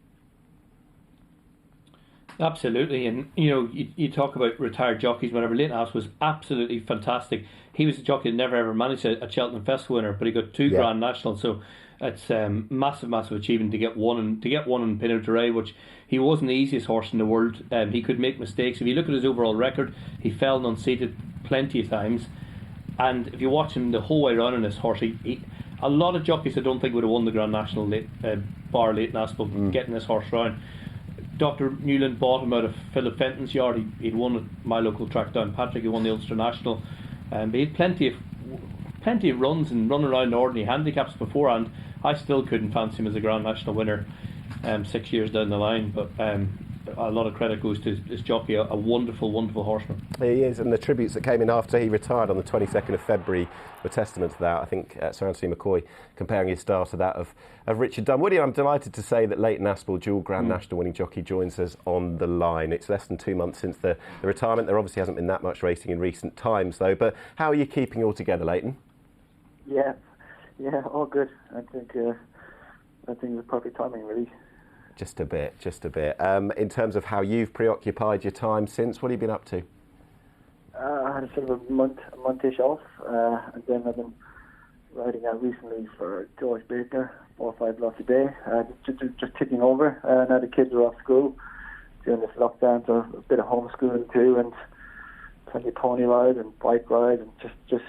Absolutely, and you talk about retired jockeys, whatever. Leighton Aspell was absolutely fantastic. He was a jockey that never ever managed a Cheltenham Festival winner, but he got 2 Grand Nationals, so it's massive achievement to get one in Pinot de Rey, which he wasn't the easiest horse in the world. He could make mistakes. If you look at his overall record, he fell and unseated plenty of times, and if you watch him the whole way around on this horse, he a lot of jockeys I don't think would have won the Grand National, bar Leighton Aspell getting this horse round. Dr. Newland bought him out of Philip Fenton's yard. He'd won at my local track down Patrick. He won the Ulster National. But he had plenty of runs and running around ordinary handicaps beforehand. I still couldn't fancy him as a Grand National winner 6 years down the line. But a lot of credit goes to this jockey, a wonderful, wonderful horseman. He is, and the tributes that came in after he retired on the 22nd of February were testament to that. I think Sir Anthony McCoy comparing his style to that of Richard Dunwoody. I'm delighted to say that Leighton Aspell, dual Grand National winning jockey, joins us on the line. It's less than 2 months since the retirement. There obviously hasn't been that much racing in recent times, though. But how are you keeping all together, Leighton? Yeah, all good. I think it's perfect timing, really. Just a bit. In terms of how you've preoccupied your time since, what have you been up to? I had a sort of a month-ish off, and then I've been riding out recently for George Baker, 4 or 5 lots a day, just ticking over. Now the kids are off school during this lockdown, so a bit of homeschooling too, and plenty of pony ride and bike ride, and just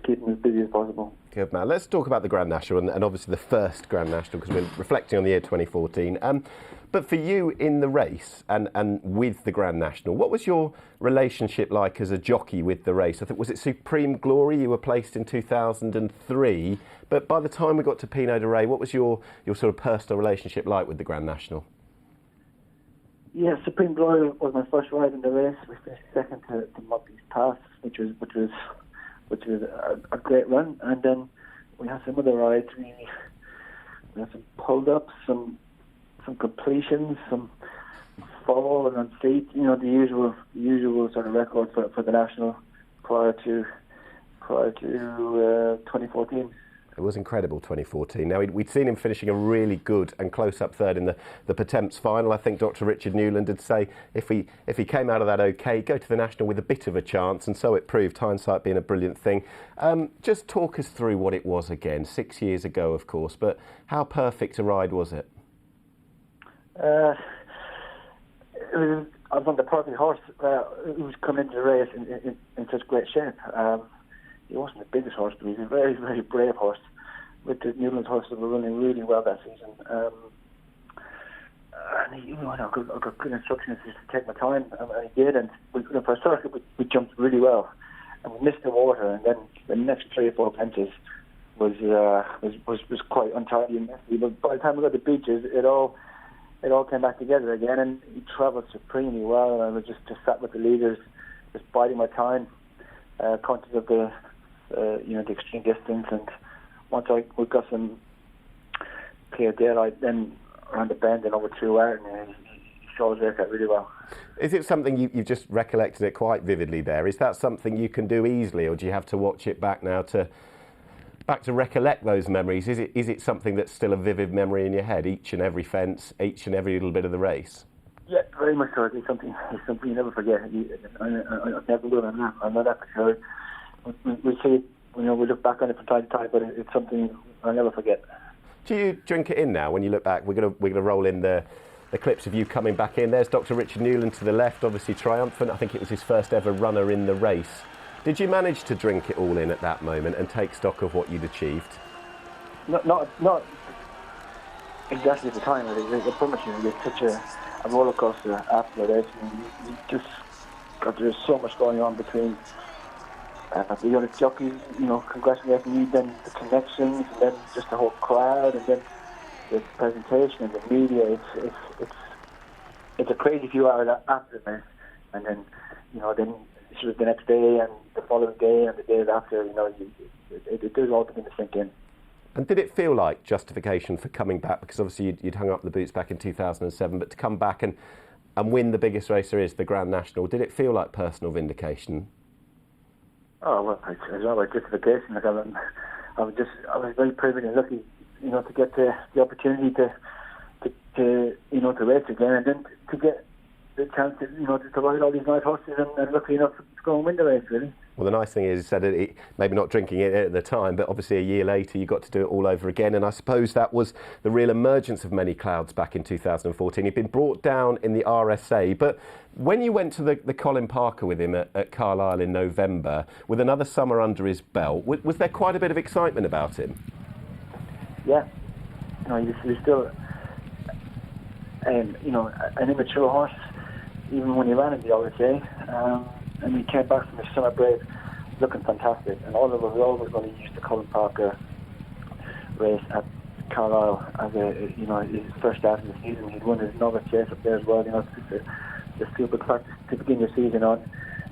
keeping as busy as possible. Good man. Let's talk about the Grand National and obviously the first Grand National, because we're reflecting on the year 2014. But for you in the race and with the Grand National, what was your relationship like as a jockey with the race? I think, was it Supreme Glory? You were placed in 2003, but by the time we got to Pinot de Rey, what was your sort of personal relationship like with the Grand National? Yeah, Supreme Glory was my first ride in the race. We finished second to Muppy's Pass, which was a great run, and then we had some other rides. We had some pulled-ups, some completions, some fall and on feet. The usual sort of record for the national prior to 2014. It was incredible, 2014. Now, we'd seen him finishing a really good and close-up third in the Pertemps final. I think Dr. Richard Newland did say if he came out of that okay, go to the National with a bit of a chance, and so it proved, hindsight being a brilliant thing. Just talk us through what it was again, 6 years ago, of course, but how perfect a ride was it? I was on the perfect horse who was coming into the race in such great shape. He wasn't the biggest horse, but he's a very, very brave horse. With the Newlands horses were running really well that season. And I got good instructions just to take my time, and I did. And for a circuit, we jumped really well, and we missed the water. And then the next 3 or 4 fences was quite untidy and messy. But by the time we got to the beaches, it all came back together again, and he travelled supremely well. And I was just sat with the leaders, just biding my time, conscious of the extreme distance. And once we got some clear daylight, then around the bend and over through out, and he saw his work out really well. Is it something you've just recollected it quite vividly there? Is that something you can do easily, or do you have to watch it back now to recollect those memories? Is it something that's still a vivid memory in your head, each and every fence, each and every little bit of the race? Yeah, very much so. It's something you never forget. I never will. I know that for sure. We see it, we look back on it from time to time, but it's something I'll never forget. Do you drink it in now when you look back? We're gonna roll in the clips of you coming back in. There's Dr. Richard Newland to the left, obviously triumphant. I think it was his first ever runner in the race. Did you manage to drink it all in at that moment and take stock of what you'd achieved? Not exactly at the time. I promise you, it's such a roller coaster after the race. You just got, there's so much going on between the other jockeys, congratulating you, then the connections, and then just the whole crowd, and then the presentation and the media. It's a crazy few hours after the race, and then then sort of the next day and the following day and the days after, it does all begin to sink in. And did it feel like justification for coming back? Because obviously you'd hung up the boots back in 2007, but to come back and win the biggest race there is, the Grand National, did it feel like personal vindication? Oh, well, it's always justification. Like I was very privileged and lucky, to get the opportunity to race again, and then to get the chance to ride all these nice horses, and lucky enough to go and win the race, really. Well, the nice thing is, you said it, maybe not drinking it at the time, but obviously a year later you got to do it all over again, and I suppose that was the real emergence of Many Clouds back in 2014. You'd been brought down in the RSA, but when you went to the Colin Parker with him at Carlisle in November, with another summer under his belt, was there quite a bit of excitement about him? Yeah, he was still, an immature horse, even when he ran in the RSA. And he came back from his summer break looking fantastic. And all of us were always going to use the Colin Parker race at Carlisle as his first start of the season. He'd won his novice chase up there as well. It's the super practice to begin your season on.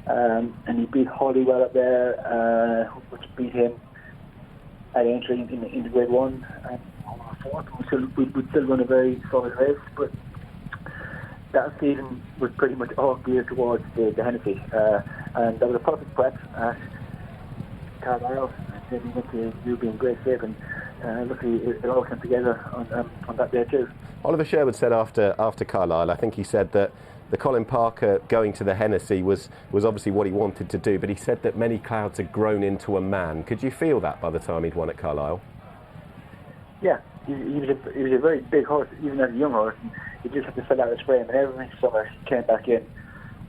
And he beat Hollywell up there, which beat him at entry into Grade 1 and fourth. We'd still run a very solid race, but that season was pretty much all geared towards the Hennessy, and that was a perfect prep at Carlisle. Then we went to Ruby in great shape, and luckily it all came together on that day too. Oliver Sherwood said after Carlisle, I think he said that the Colin Parker going to the Hennessy was obviously what he wanted to do, but he said that Many Clouds had grown into a man. Could you feel that by the time he'd won at Carlisle? Yeah, he was a very big horse, even as a young horse. And he just had to fill out his frame, and every summer he came back in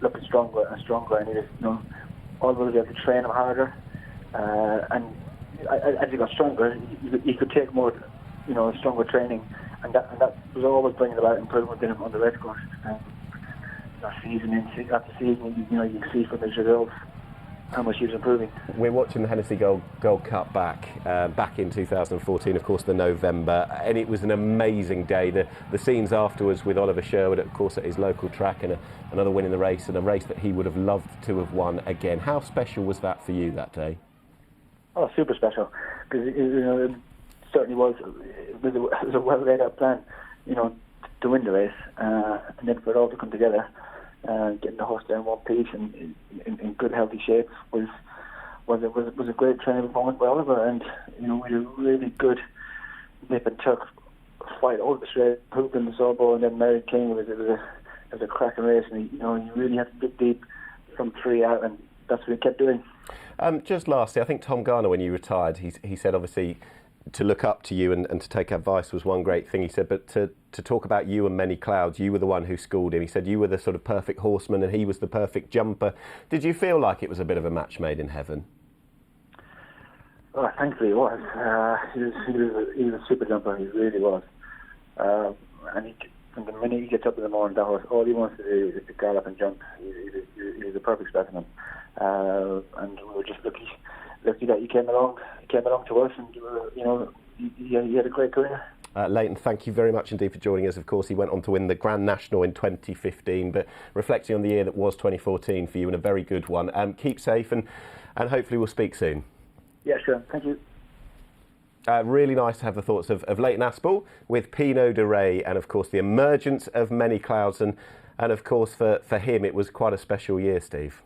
looking stronger and stronger, and he was, always able to train him harder. And as he got stronger, he could take more, stronger training, and that was always bringing about improvement in him on the racecourse. Season after season, you can see from his results how much he was improving. We're watching the Hennessy Gold Cup back in 2014, of course, the November, and it was an amazing day. The scenes afterwards with Oliver Sherwood, of course, at his local track, and another win in the race, and a race that he would have loved to have won again. How special was that for you that day? Oh, super special, because it certainly was. It was a well laid out plan, to win the race, and then for it all to come together. Getting the horse down one piece and in good healthy shape was a great training moment by Oliver, and we had a really good nip and tuck fight over the straight, Hoopin, the Sawball, and then Mary King. It was a cracking race, and you really had to dig deep from 3 out, and that's what he kept doing. Just lastly, I think Tom Garner, when you retired, he said obviously to look up to you and to take advice was one great thing. He said, but to talk about you and Many Clouds, you were the one who schooled him. He said you were the sort of perfect horseman and he was the perfect jumper. Did you feel like it was a bit of a match made in heaven? Oh, thankfully it was. He was a super jumper, he really was. And from the minute he gets up in the morning, that horse, all he wants to do is to gallop and jump. He was a perfect specimen. And we were just lucky that he came along to us, and he had a great career. Leighton, thank you very much indeed for joining us. Of course, he went on to win the Grand National in 2015, but reflecting on the year that was 2014 for you, and a very good one. Keep safe, and hopefully we'll speak soon. Yeah, sure. Thank you. Really nice to have the thoughts of Leighton Aspell with Pinot de Ray, and of course the emergence of Many Clouds, and of course for him it was quite a special year, Steve.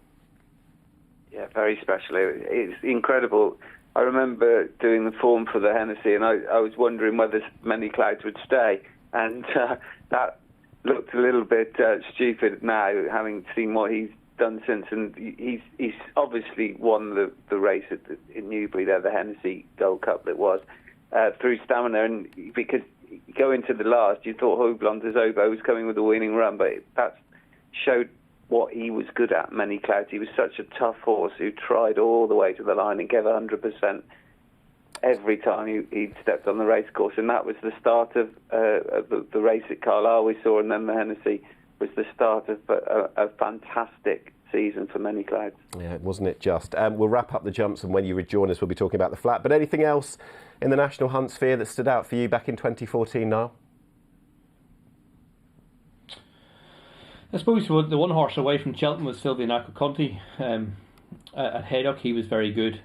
Yeah, very special. It's incredible. I remember doing the form for the Hennessy, and I was wondering whether Many Clouds would stay, and that looked a little bit stupid now, having seen what he's done since. And he's obviously won the race in Newbury there, the Hennessy Gold Cup that was, through stamina, and because going to the last, you thought Houblon des Obeaux was coming with a winning run, but that showed what he was good at, Many Clouds. He was such a tough horse who tried all the way to the line and gave 100% every time he stepped on the race course, and that was the start of the race at Carlisle we saw, and then the Hennessy was the start of a fantastic season for Many Clouds. Yeah, wasn't it just? We'll wrap up the jumps, and when you rejoin us we'll be talking about the flat, but anything else in the national hunt sphere that stood out for you back in 2014, Niall? I suppose the one horse away from Cheltenham was Silvinaco Conti. At Haydock, he was very good.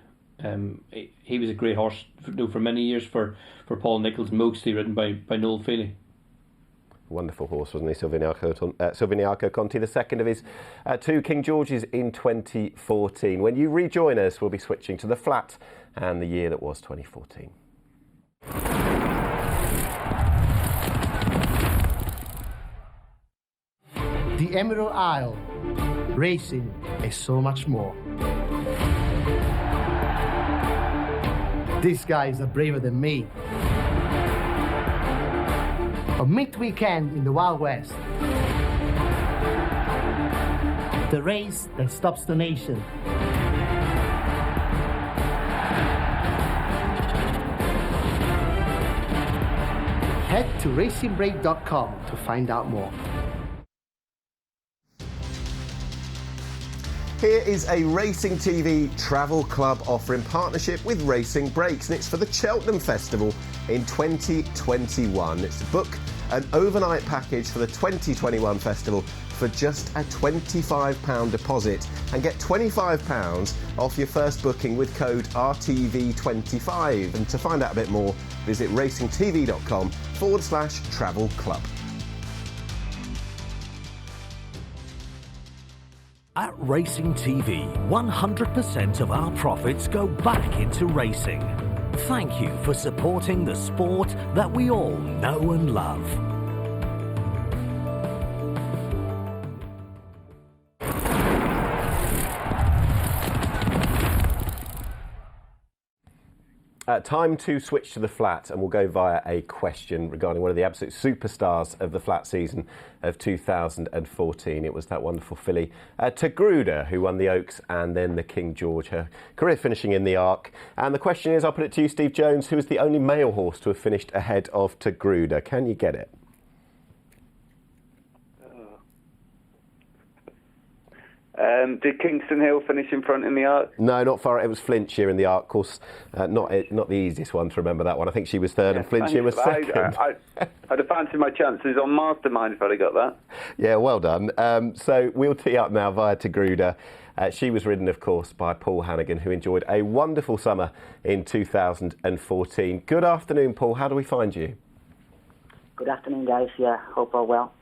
He was a great horse for many years for Paul Nicholls, mostly ridden by Noel Feely. Wonderful horse, wasn't he, Silvinaco Conti, the second of his two King Georges in 2014. When you rejoin us, we'll be switching to the flat and the year that was 2014. The Emerald Isle. Racing is so much more. These guys are braver than me. A mid-weekend in the Wild West. The race that stops the nation. Head to racingbreak.com to find out more. Here is a Racing TV Travel Club offer in partnership with Racing Breaks, and it's for the Cheltenham Festival in 2021. It's to book an overnight package for the 2021 festival for just a £25 deposit and get £25 off your first booking with code RTV25. And to find out a bit more, visit racingtv.com/travel club. At Racing TV, 100% of our profits go back into racing. Thank you for supporting the sport that we all know and love. Time to switch to the flat, and we'll go via a question regarding one of the absolute superstars of the flat season of 2014. It was that wonderful filly, Tagruda, who won the Oaks and then the King George, her career finishing in the Arc. And the question is, I'll put it to you, Steve Jones, who is the only male horse to have finished ahead of Tagruda? Can you get it? Did Kingston Hill finish in front in the Arc? No, not far. It was Flintshire in the Arc, of course. Not the easiest one to remember, that one. I think she was third and Flintshire was second. I'd have fancied my chances on Mastermind if I'd have got that. Yeah, well done. So we'll tee up now via Tagruda. She was ridden, of course, by Paul Hanagan, who enjoyed a wonderful summer in 2014. Good afternoon, Paul. How do we find you? Good afternoon, guys. Yeah, hope all well.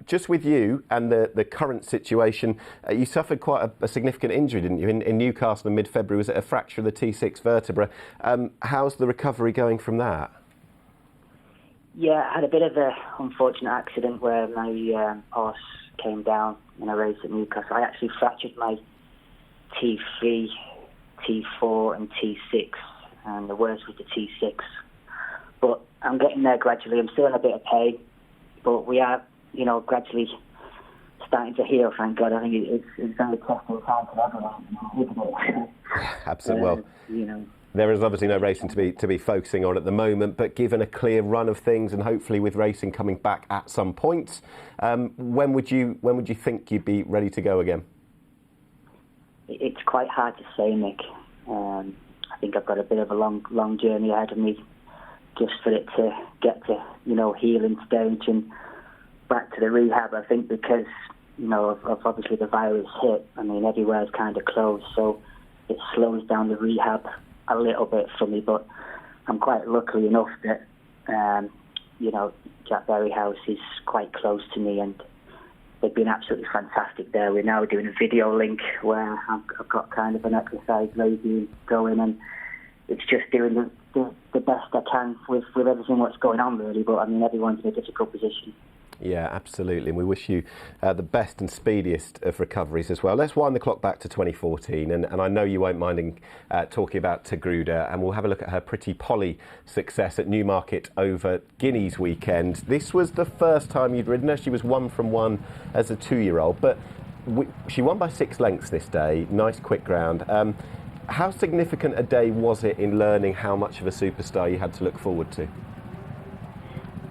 Just with you and the current situation, you suffered quite a significant injury, didn't you, in Newcastle in mid-February? Was it a fracture of the T6 vertebra? How's the recovery going from that? Yeah, I had a bit of an unfortunate accident where my horse came down in a race at Newcastle. I actually fractured my T3, T4 and T6, and the worst was the T6. But I'm getting there gradually. I'm still in a bit of pain, but we are, gradually starting to heal, thank God. I think it's very testing time for everyone, isn't it? Absolutely. Well, there is obviously no racing to be focusing on at the moment, but given a clear run of things and hopefully with racing coming back at some point, when would you think you'd be ready to go again? It's quite hard to say, Nick. I think I've got a bit of a long journey ahead of me, just for it to get to healing stage and back to the rehab. I think because of obviously the virus hit. I mean, everywhere's kind of closed, so it slows down the rehab a little bit for me. But I'm quite lucky enough that Jack Berry House is quite close to me, and they've been absolutely fantastic there. We're now doing a video link where I've got kind of an exercise regime going, and it's just doing the best I can with everything what's going on, really. But I mean, everyone's in a difficult position. Yeah, absolutely. And we wish you the best and speediest of recoveries as well. Let's wind the clock back to 2014. And I know you won't mind talking about Tagruda. And we'll have a look at her Pretty Polly success at Newmarket over Guineas weekend. This was the first time you'd ridden her. She was 1 from 1 as a 2-year-old. But she won by 6 lengths this day. Nice quick ground. How significant a day was it in learning how much of a superstar you had to look forward to?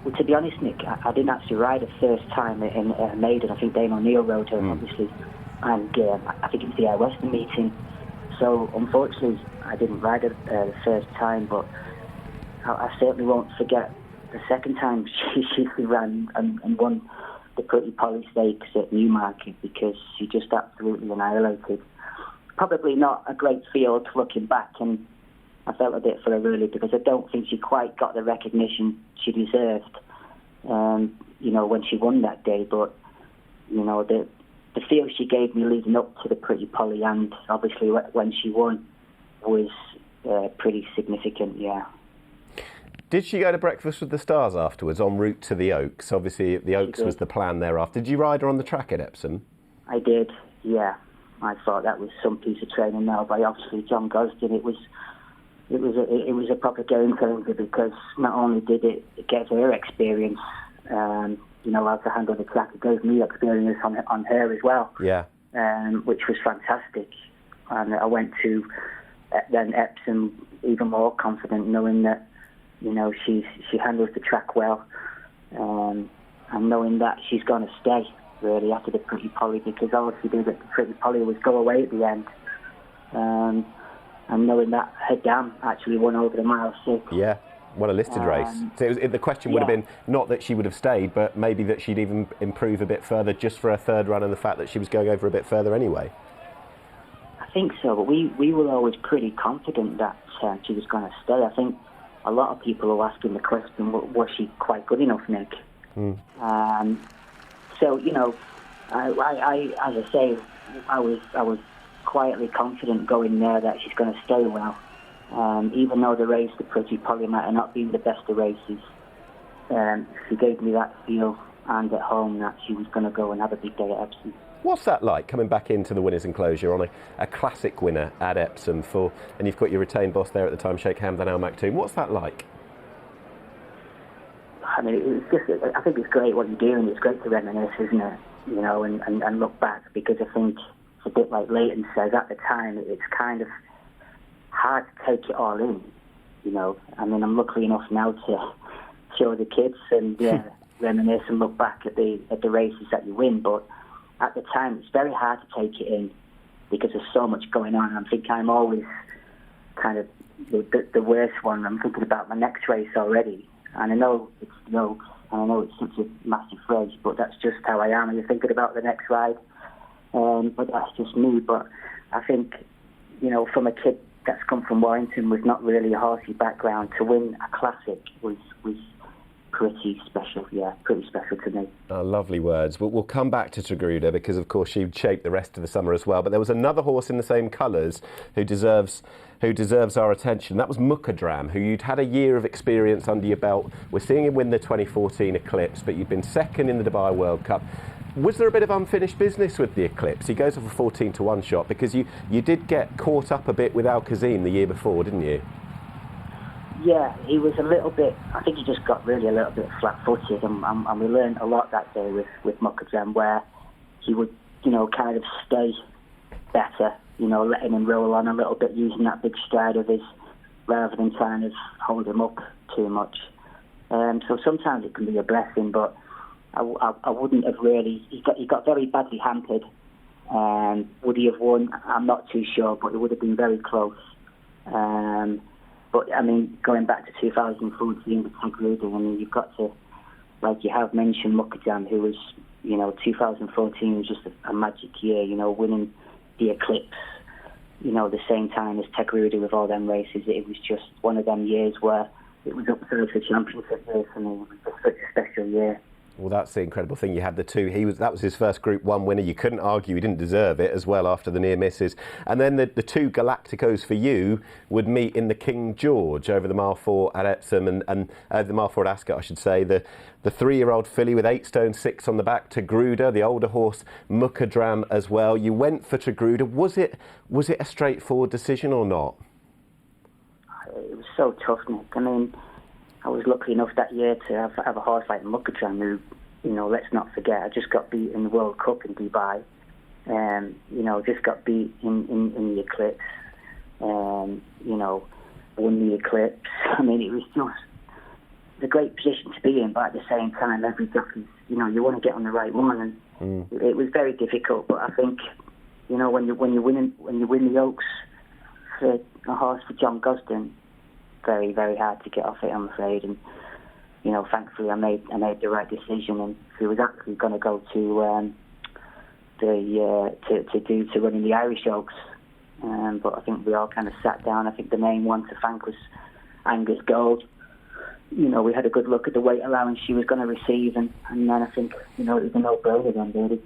Well, to be honest, Nick, I didn't actually ride her first time in Maiden. I think Dame O'Neill rode her, obviously, and I think it was the Air Western meeting. So, unfortunately, I didn't ride her the first time, but I certainly won't forget the second time she ran and won the Pretty Polly Stakes at Newmarket because she just absolutely annihilated. Probably not a great field looking back, and I felt a bit for her really because I don't think she quite got the recognition she deserved, when she won that day. But, the feel she gave me leading up to the Pretty Polly and obviously when she won was pretty significant, yeah. Did she go to breakfast with the stars afterwards en route to the Oaks? Obviously, the Oaks was the plan thereafter. Did you ride her on the track at Epsom? I did, yeah. I thought that was some piece of training now by obviously John Gosden. It was a proper game changer because not only did it get her experience, how to handle the track, it gave me experience on her as well. Yeah. Which was fantastic. And I went to then Epsom even more confident, knowing that she handles the track well, and knowing that she's going to stay really after the Pretty Polly, because all she did at the Pretty Polly was go away at the end, and knowing that her dam actually won over the mile 6. Yeah, won a listed race. So the question would have been not that she would have stayed, but maybe that she'd even improve a bit further just for her third run and the fact that she was going over a bit further anyway. I think so, but we were always pretty confident that she was going to stay. I think a lot of people are asking the question, was she quite good enough, Nick? So, I as I say, I was quietly confident going there that she's going to stay well. Even though the race, the Pretty Polly, might have not been the best of races, she gave me that feel and at home that she was going to go and have a big day at Epsom. What's that like, coming back into the winner's enclosure on a classic winner at Epsom and you've got your retained boss there at the time, Sheikh Hamdan Al Maktoum. What's that like? I mean, I think it's great what you're doing. It's great to reminisce, isn't it? And look back, because I think it's a bit like Leighton says, at the time, it's kind of hard to take it all in, I mean, I'm lucky enough now to show the kids and reminisce and look back at the races that you win, but at the time, it's very hard to take it in because there's so much going on. I think I'm always kind of the worst one. I'm thinking about my next race already. And I know it's it's such a massive race, but that's just how I am. You're thinking about the next ride. But that's just me. But I think, from a kid that's come from Warrington with not really a horsey background, to win a classic was pretty special, pretty special to me. Lovely words. We'll come back to Tregruda because, of course, she shaped the rest of the summer as well. But there was another horse in the same colours who deserves our attention. That was Muckadram, who you'd had a year of experience under your belt. We're seeing him win the 2014 Eclipse, but you'd been second in the Dubai World Cup. Was there a bit of unfinished business with the Eclipse? He goes off a 14-1 shot because you did get caught up a bit with Al Kazim the year before, didn't you? Yeah, he was a little bit, I think he just got really a little bit flat-footed, and we learned a lot that day with Muckadram, where he would, kind of stay better, letting him roll on a little bit, using that big stride of his, rather than trying to hold him up too much. So sometimes it can be a blessing, but I wouldn't have really, he got very badly hampered. Would he have won? I'm not too sure, but it would have been very close. But, I mean, going back to 2014 with Tregruda, you've got to, like you have mentioned, Muckadram, who was, 2014 was just a magic year, winning the Eclipse, the same time as Tregruda with all them races. It was just one of them years where it was up for the championship race, and it was just such a special year. Well, that's the incredible thing. You had the two. That was his first Group 1 winner. You couldn't argue he didn't deserve it as well after the near misses. And then the two Galacticos for you would meet in the King George over the mile 4 at Epsom and the mile 4 at Ascot, I should say. The 3-year-old filly with 8 stone 6 on the back, Tregruda, the older horse Muckadram as well. You went for Tregruda. Was it a straightforward decision or not? It was so tough, Nick. I mean, I was lucky enough that year to have a horse like Muckadram who, let's not forget, I just got beat in the World Cup in Dubai. Just got beat in the Eclipse. Won the Eclipse. I mean, it was just a great position to be in, but at the same time, every jockey, you want to get on the right one, and it was very difficult. But I think, when you win the Oaks for a horse for John Gosden, very, very hard to get off it, I'm afraid. And thankfully I made the right decision, and she was actually going to go to running the Irish Oaks, but I think we all kind of sat down. I think the main one to thank was Angus Gold. We had a good look at the weight allowance she was going to receive, and then I think it was a no-brainer then, really.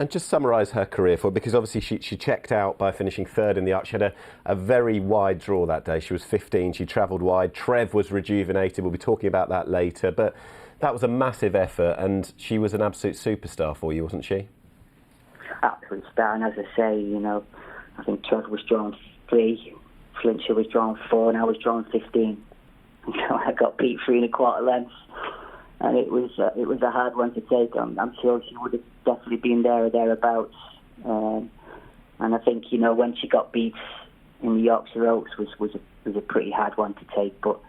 And just summarise her career for, because obviously she checked out by finishing third in the Arch. She had a very wide draw that day. She was 15. She travelled wide. Treve was rejuvenated. We'll be talking about that later. But that was a massive effort, and she was an absolute superstar for you, wasn't she? Absolute star. And as I say, I think Treve was drawn 3, Flintshire was drawn 4, and I was drawn 15. I got beat 3 1/4 lengths. And it was a hard one to take on. I'm sure she would have definitely been there or thereabouts. And I think when she got beat in the Yorkshire Oaks was a pretty hard one to take. But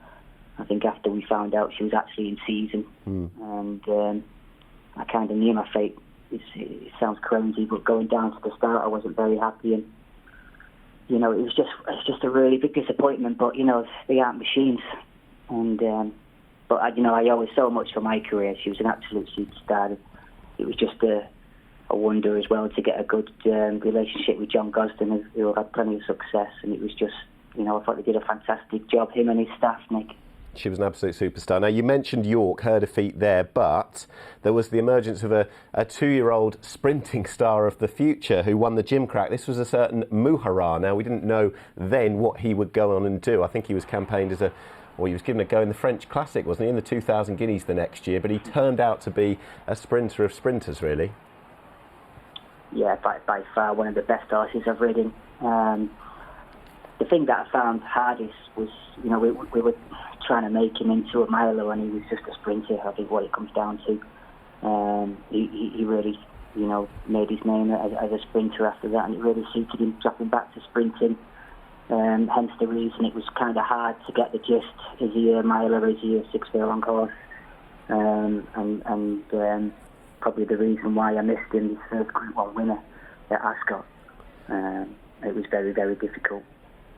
I think after we found out she was actually in season, and I kind of knew my fate. It sounds crazy, but going down to the start, I wasn't very happy, and it's just a really big disappointment. But they aren't machines, and. But I owe her so much for my career. She was an absolute superstar. It was just a wonder as well to get a good relationship with John Gosden, who had plenty of success. And it was just, I thought they did a fantastic job, him and his staff, Nick. She was an absolute superstar. Now, you mentioned York, her defeat there, but there was the emergence of a 2-year-old sprinting star of the future who won the Gimcrack. This was a certain Muhara. Now, we didn't know then what he would go on and do. I think he was campaigned as he was given a go in the French Classic, wasn't he, in the 2,000 guineas the next year, but he turned out to be a sprinter of sprinters, really. Yeah, by far one of the best horses I've ridden. The thing that I found hardest was, we were trying to make him into a miler, and he was just a sprinter. I think what it comes down to. He really, made his name as a sprinter after that, and it really suited him dropping back to sprinting. Hence the reason it was kind of hard to get the gist. Is he a miler? Is he a 6-furlong horse? And probably the reason why I missed him, his first Group 1 winner at Ascot. It was very, very difficult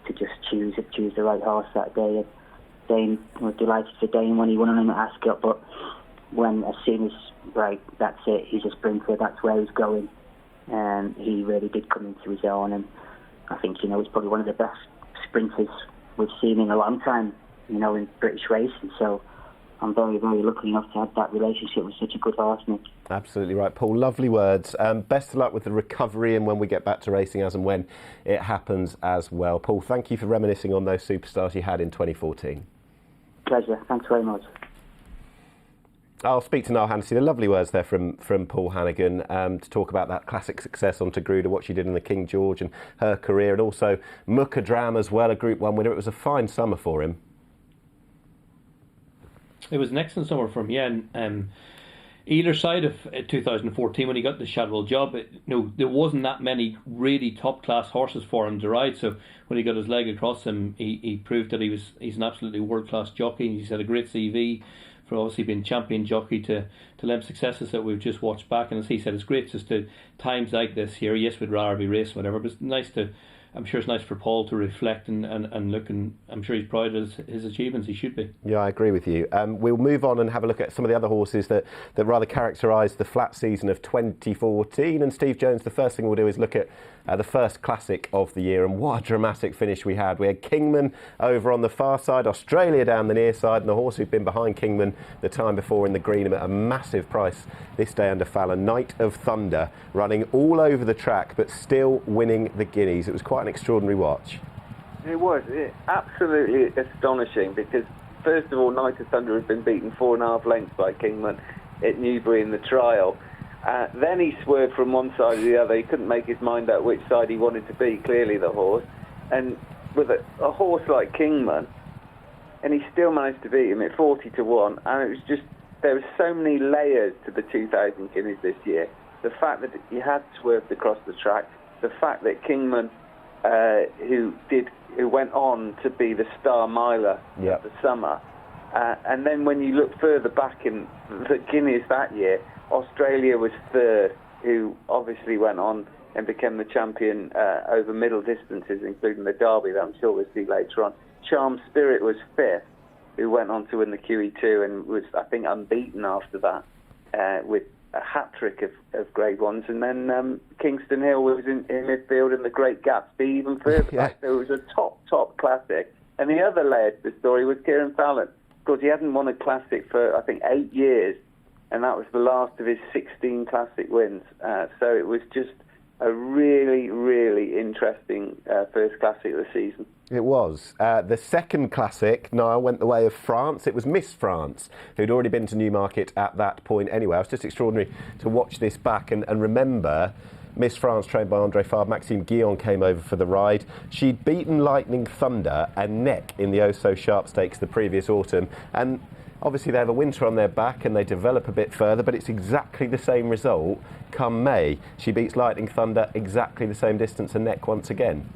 to just choose the right horse that day. Dane was delighted for Dane when he won on him at Ascot, but as soon as that's it, he's a sprinter, that's where he's going. He really did come into his own, and I think he's probably one of the best sprinters we've seen in a long time, in British racing. So I'm very, very lucky enough to have that relationship with such a good horse, Nick. Absolutely right, Paul. Lovely words. Best of luck with the recovery and when we get back to racing as and when it happens as well. Paul, thank you for reminiscing on those superstars you had in 2014. Pleasure. Thanks very much. I'll speak to Niall Hannity. The lovely words there from Paul Hanagan to talk about that classic success on Togruta, what she did in the King George and her career, and also Mukadram as well, a Group 1 winner. It was a fine summer for him. It was an excellent summer for him, yeah. And either side of 2014, when he got the Shadwell job, there wasn't that many really top-class horses for him to ride. So when he got his leg across him, he proved that he's an absolutely world-class jockey. He's had a great CV. For obviously being champion jockey to them successes that we've just watched back, and as he said, it's great just to times like this here. Yes, we'd rather be racing, whatever, but it's nice to. I'm sure it's nice for Paul to reflect and look, and I'm sure he's proud of his achievements. He should be. Yeah, I agree with you. We'll move on and have a look at some of the other horses that rather characterised the flat season of 2014. And Steve Jones, the first thing we'll do is look at the first classic of the year, and what a dramatic finish we had. We had Kingman over on the far side, Australia down the near side, and the horse who'd been behind Kingman the time before in the green at a massive price this day under Fallon, Night of Thunder, running all over the track but still winning the guineas. It was quite an extraordinary watch. It was absolutely astonishing, because first of all, Night of Thunder had been beaten 4.5 lengths by Kingman at Newbury in the trial. Then he swerved from one side to the other. He couldn't make his mind up which side he wanted to be, clearly the horse. And with a horse like Kingman, and he still managed to beat him at 40-1. And it was just, there were so many layers to the 2,000 guineas this year. The fact that he had swerved across the track, the fact that Kingman, who went on to be the star miler of the summer, and then when you look further back in the guineas that year, Australia was third, who obviously went on and became the champion over middle distances, including the Derby that I'm sure we'll see later on. Charm Spirit was fifth, who went on to win the QE2 and was, I think, unbeaten after that with a hat-trick of Grade 1s. And then Kingston Hill was in midfield, and the Great Gatsby even further back. So it was a top classic. And the other layer to the story was Kieran Fallon. Of course, he hadn't won a classic for, I think, 8 years, and that was the last of his 16 classic wins. So it was just a really, really interesting first classic of the season. It was. The second classic, Niall, went the way of France. It was Miss France, who'd already been to Newmarket at that point anyway. It was just extraordinary to watch this back and remember Miss France, trained by André Fabre. Maxime Guillon came over for the ride. She'd beaten Lightning Thunder and Neck in the oh-so-sharp stakes the previous autumn. And obviously they have a winter on their back and they develop a bit further, but it's exactly the same result come May. She beats Lightning Thunder exactly the same distance and Neck once again.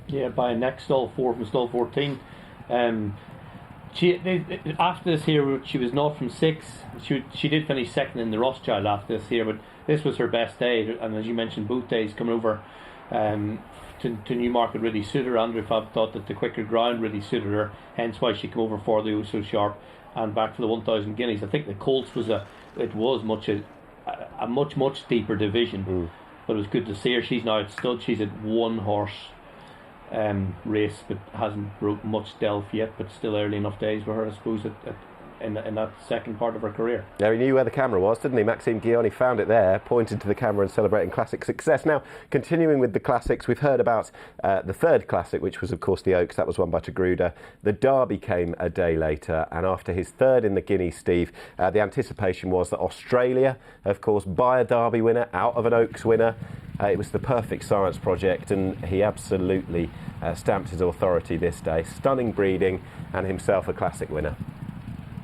Yeah, by a Neck stall 4 from stall 14. After this here, she was not from 6. She did finish second in the Rothschild after this here, but this was her best day. And as you mentioned, both days coming over to Newmarket really suited her. André Fabre thought that the quicker ground really suited her, hence why she came over for the oh-so-sharp and back for the 1,000 guineas. I think the Colts was a much deeper division, but it was good to see her. She's now at stud. She's at 1 horse race, but hasn't broke much delve yet, but still early enough days for her, I suppose, in that second part of her career. Yeah, he knew where the camera was, didn't he? Maxime Guillon, he found it there, pointed to the camera and celebrating classic success. Now, continuing with the classics, we've heard about the third classic, which was, of course, the Oaks. That was won by Tagruda. The Derby came a day later, and after his third in the Guineas, Steve, the anticipation was that Australia, of course, by a Derby winner, out of an Oaks winner. It was the perfect science project, and he absolutely stamped his authority this day. Stunning breeding, and himself a classic winner.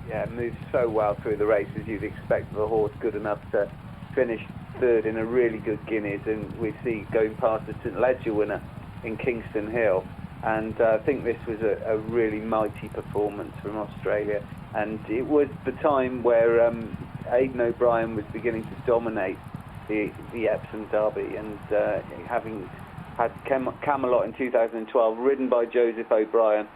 Yeah, moved so well through the race as you'd expect of a horse good enough to finish third in a really good Guineas, and we see going past the St Leger winner in Kingston Hill. And I think this was a really mighty performance from Australia, and it was the time where Aidan O'Brien was beginning to dominate the Epsom Derby, and having had Camelot in 2012, ridden by Joseph O'Brien,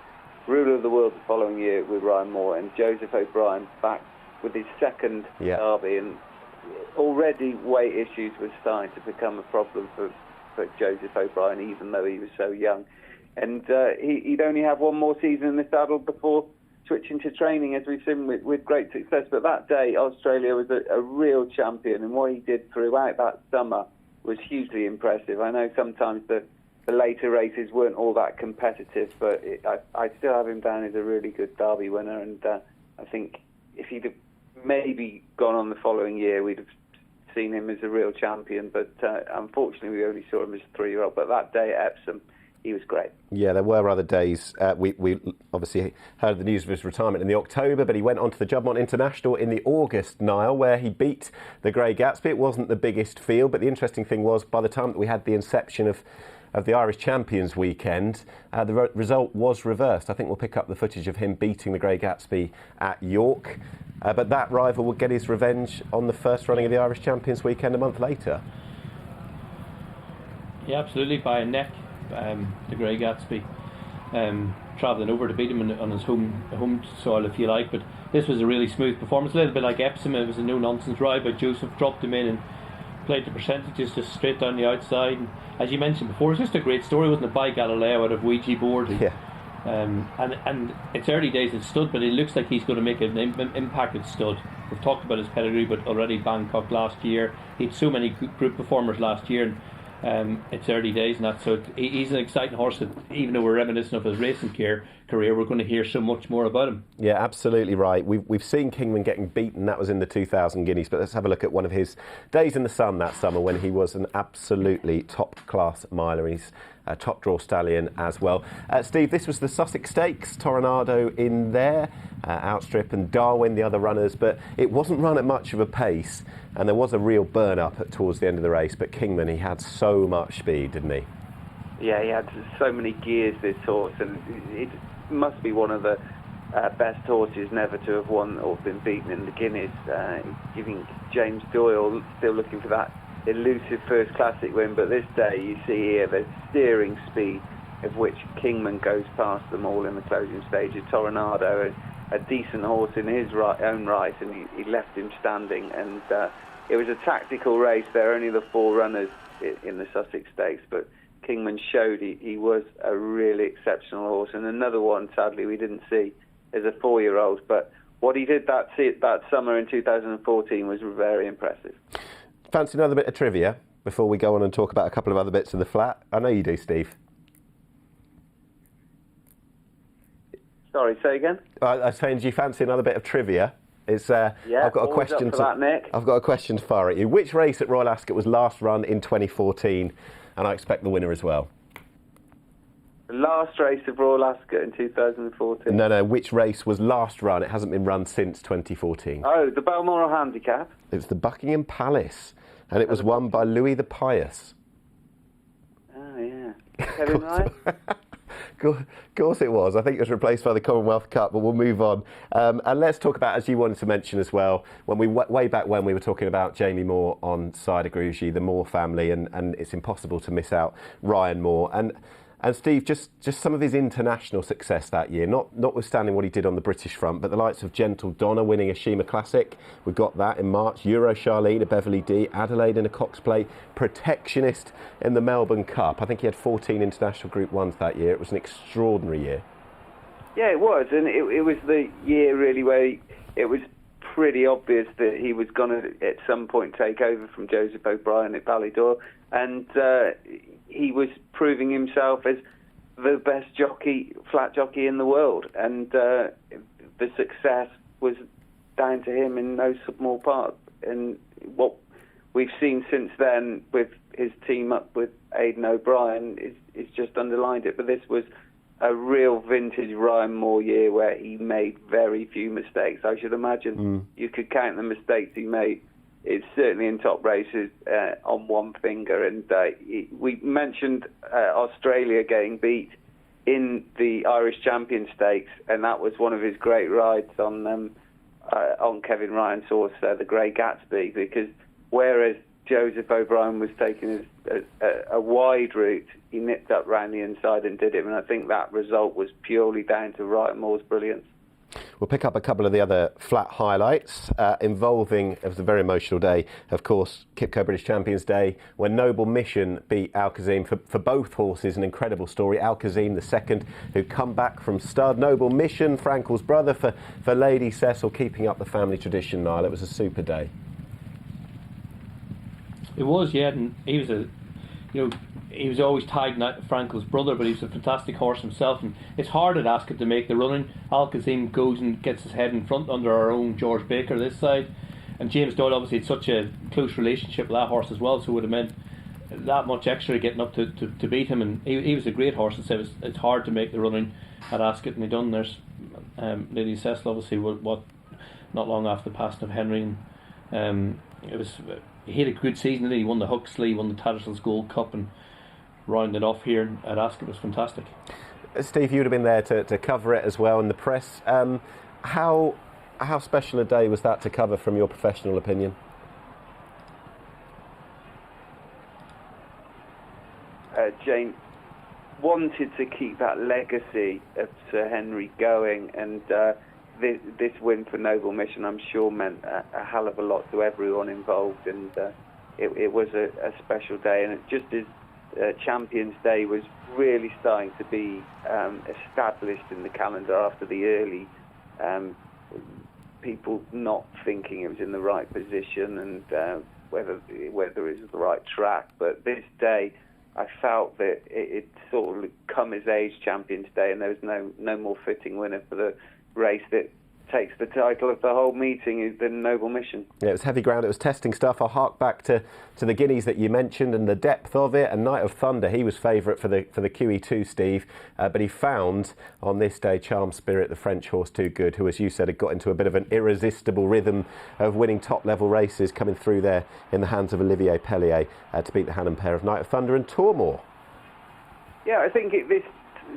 ruler of the world the following year with Ryan Moore, and Joseph O'Brien back with his second Derby, and already weight issues were starting to become a problem for Joseph O'Brien, even though he was so young. And he'd only have one more season in the saddle before switching to training, as we've seen with great success. But that day, Australia was a real champion, and what he did throughout that summer was hugely impressive. I know sometimes the later races weren't all that competitive, but I still have him down as a really good Derby winner, and I think if he'd have maybe gone on the following year, we'd have seen him as a real champion, but unfortunately we only saw him as a 3-year-old. But that day at Epsom, he was great. Yeah, there were other days. We obviously heard the news of his retirement in the October, but he went on to the Juddmonte International in the August, Niall, where he beat the Grey Gatsby. It wasn't the biggest field, but the interesting thing was, by the time that we had the inception of the Irish Champions weekend, the result was reversed. I think we'll pick up the footage of him beating the Grey Gatsby at York, but that rival would get his revenge on the first running of the Irish Champions weekend a month later. Yeah, absolutely, by a neck, the Grey Gatsby, travelling over to beat him on his home soil, if you like. But this was a really smooth performance, a little bit like Epsom. It was a no-nonsense ride, but Joseph dropped him in and played the percentages just straight down the outside. And as you mentioned before, it's just a great story, wasn't it, by Galileo out of Ouija board. Yeah. And it's early days at stud, but it looks like he's going to make an impact at stud. We've talked about his pedigree, but already Bangkok last year. He had so many group performers last year, and it's early days and that. So he's an exciting horse that, even though we're reminiscent of his racing career, we're going to hear so much more about him. Yeah, absolutely right. We've seen Kingman getting beaten. That was in the 2000 Guineas, but let's have a look at one of his days in the sun that summer when he was an absolutely top-class miler. He's a top-draw stallion as well. Steve, this was the Sussex Stakes, Toronado in there, Outstrip and Darwin, the other runners, but it wasn't run at much of a pace, and there was a real burn-up towards the end of the race, but Kingman, he had so much speed, didn't he? Yeah, he had so many gears, this horse, and it must be one of the best horses never to have won or been beaten in the Guineas, giving James Doyle still looking for that elusive first classic win. But this day you see here the steering speed of which Kingman goes past them all in the closing stages. Toronado, a decent horse in his own right, and he left him standing. And it was a tactical race. There are only the 4 runners in the Sussex Stakes, but Kingman showed he was a really exceptional horse. And another one, sadly, we didn't see as a 4-year-old, but what he did that summer in 2014 was very impressive. Fancy another bit of trivia before we go on and talk about a couple of other bits in the flat? I know you do, Steve. Sorry, say again? I was saying, do you fancy another bit of trivia? I've got a question up for that, Nick. I've got a question to fire at you. Which race at Royal Ascot was last run in 2014? And I expect the winner as well. The last race of Royal Ascot in 2014? No. Which race was last run? It hasn't been run since 2014. Oh, the Balmoral Handicap? It was the Buckingham Palace. And it was won by Louis the Pious. Oh, yeah. Kevin Ryan? Of course it was. I think it was replaced by the Commonwealth Cup, but we'll move on. And let's talk about, as you wanted to mention as well, when way back when we were talking about Jamie Moore on Cider Grugy, the Moore family, and it's impossible to miss out Ryan Moore. And Steve, just some of his international success that year, notwithstanding what he did on the British front, but the likes of Gentle Donna winning a Shima Classic, we got that in March, Euro Charlene, a Beverly D, Adelaide in a Cox Plate, Protectionist in the Melbourne Cup. I think he had 14 international Group 1s that year. It was an extraordinary year. Yeah, it was, and it was the year really where it was pretty obvious that he was going to at some point take over from Joseph O'Brien at Ballydor, and he was proving himself as the best flat jockey in the world, and the success was down to him in no small part. And what we've seen since then with his team up with Aidan O'Brien is just underlined it. But this was a real vintage Ryan Moore year where he made very few mistakes. I should imagine you could count the mistakes he made. It's certainly in top races on one finger. And we mentioned Australia getting beat in the Irish Champion Stakes, and that was one of his great rides on Kevin Ryan's horse, the Grey Gatsby, because whereas Joseph O'Brien was taking a wide route, he nipped up round the inside and did it, and I think that result was purely down to Ryan Moore's brilliance. We'll pick up a couple of the other flat highlights involving, it was a very emotional day, of course, Kipco British Champions Day, when Noble Mission beat Alcazim. For both horses, an incredible story. Alcazim, the second, who come back from stud. Noble Mission, Frankel's brother, for Lady Cecil, keeping up the family tradition, Niall. It was a super day. It was, yeah, and he was he was always tagged Frankel's brother, but he was a fantastic horse himself, and it's hard at Ascot to make the running. Alcazim goes and gets his head in front under our own George Baker this side, and James Doyle obviously had such a close relationship with that horse as well, so it would have meant that much extra getting up to beat him, and he was a great horse. It's hard to make the running at Ascot, and he done. There's Lady Cecil obviously what not long after the passing of Henry, and he had a good season. He won the Huxley, won the Tattersall's Gold Cup, and rounded off here at Ascot. Was fantastic. Steve, you would have been there to cover it as well in the press. How special a day was that to cover from your professional opinion? Jane wanted to keep that legacy of Sir Henry going, and this win for Noble Mission, I'm sure, meant a hell of a lot to everyone involved, and it was a special day. And it just as Champions Day was really starting to be established in the calendar after the early people not thinking it was in the right position, and whether it was the right track. But this day, I felt that it sort of come as age Champions Day, and there was no more fitting winner for the race that takes the title of the whole meeting than Noble Mission. Yeah, it was heavy ground, it was testing stuff. I'll hark back to the Guineas that you mentioned and the depth of it, and Night of Thunder, he was favourite for the QE2, Steve, but he found on this day Charm Spirit, the French horse Too Good, who, as you said, had got into a bit of an irresistible rhythm of winning top level races, coming through there in the hands of Olivier Pellier to beat the Hanagan pair of Night of Thunder and Tourmore. Yeah, I think this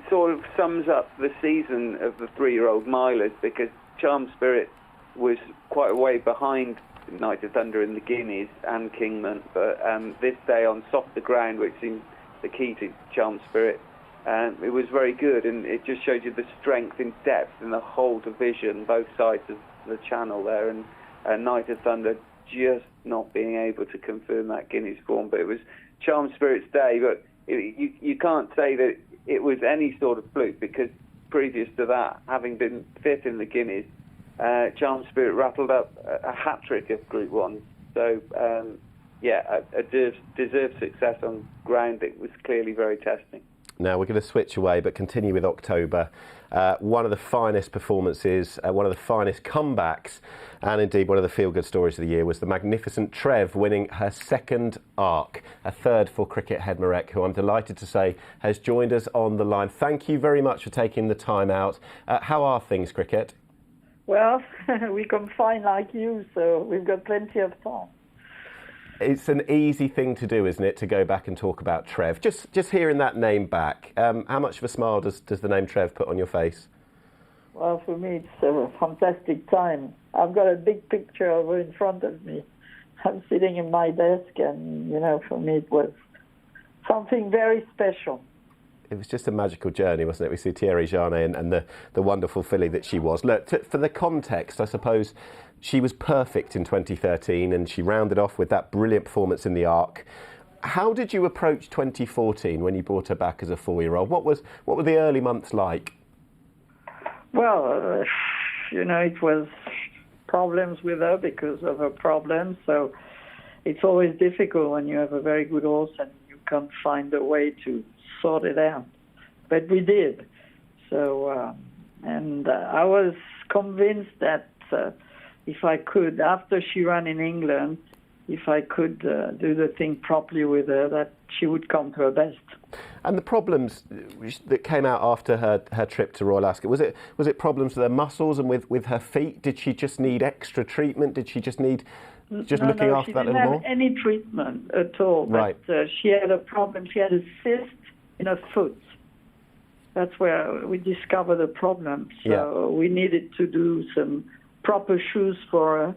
sort of sums up the season of the 3-year-old milers, because Charm Spirit was quite a way behind Night of Thunder in the Guineas and Kingman, but this day on softer ground, which seemed the key to Charm Spirit, it was very good, and it just shows you the strength in depth in the whole division, both sides of the channel there, and Night of Thunder just not being able to confirm that Guineas form. But it was Charmed Spirit's day, but you can't say that it was any sort of fluke, because previous to that, having been fifth in the Guineas, Charmed Spirit rattled up a hat-trick of Group 1. So, a deserved success on ground. It was clearly very testing. Now we're going to switch away, but continue with October. One of the finest performances, one of the finest comebacks, and indeed one of the feel-good stories of the year was the magnificent Treve winning her second arc, a third for Criquette Head Marek, who I'm delighted to say has joined us on the line. Thank you very much for taking the time out. How are things, Criquette? Well, we confine like you, so we've got plenty of time. It's an easy thing to do, isn't it, to go back and talk about Treve? Just hearing that name back, how much of a smile does the name Treve put on your face? Well, for me, it's a fantastic time. I've got a big picture of her in front of me. I'm sitting in my desk, and, for me it was something very special. It was just a magical journey, wasn't it? We see Thierry Jarnet and the wonderful filly that she was. Look, for the context, I suppose, she was perfect in 2013 and she rounded off with that brilliant performance in the Arc. How did you approach 2014 when you brought her back as a 4-year-old? What were the early months like? Well, it was problems with her because of her problems. So it's always difficult when you have a very good horse and you can't find a way to sort it out. But we did. So, I was convinced that if I could, after she ran in England, if I could do the thing properly with her, that she would come to her best. And the problems that came out after her trip to Royal Ascot, was it problems with her muscles and with her feet? Did she just need extra treatment? Did she just need looking after that a little more? She didn't have any treatment at all. Right. But she had a problem. She had a cyst in her foot. That's where we discovered the problem. So we needed to do some proper shoes for her,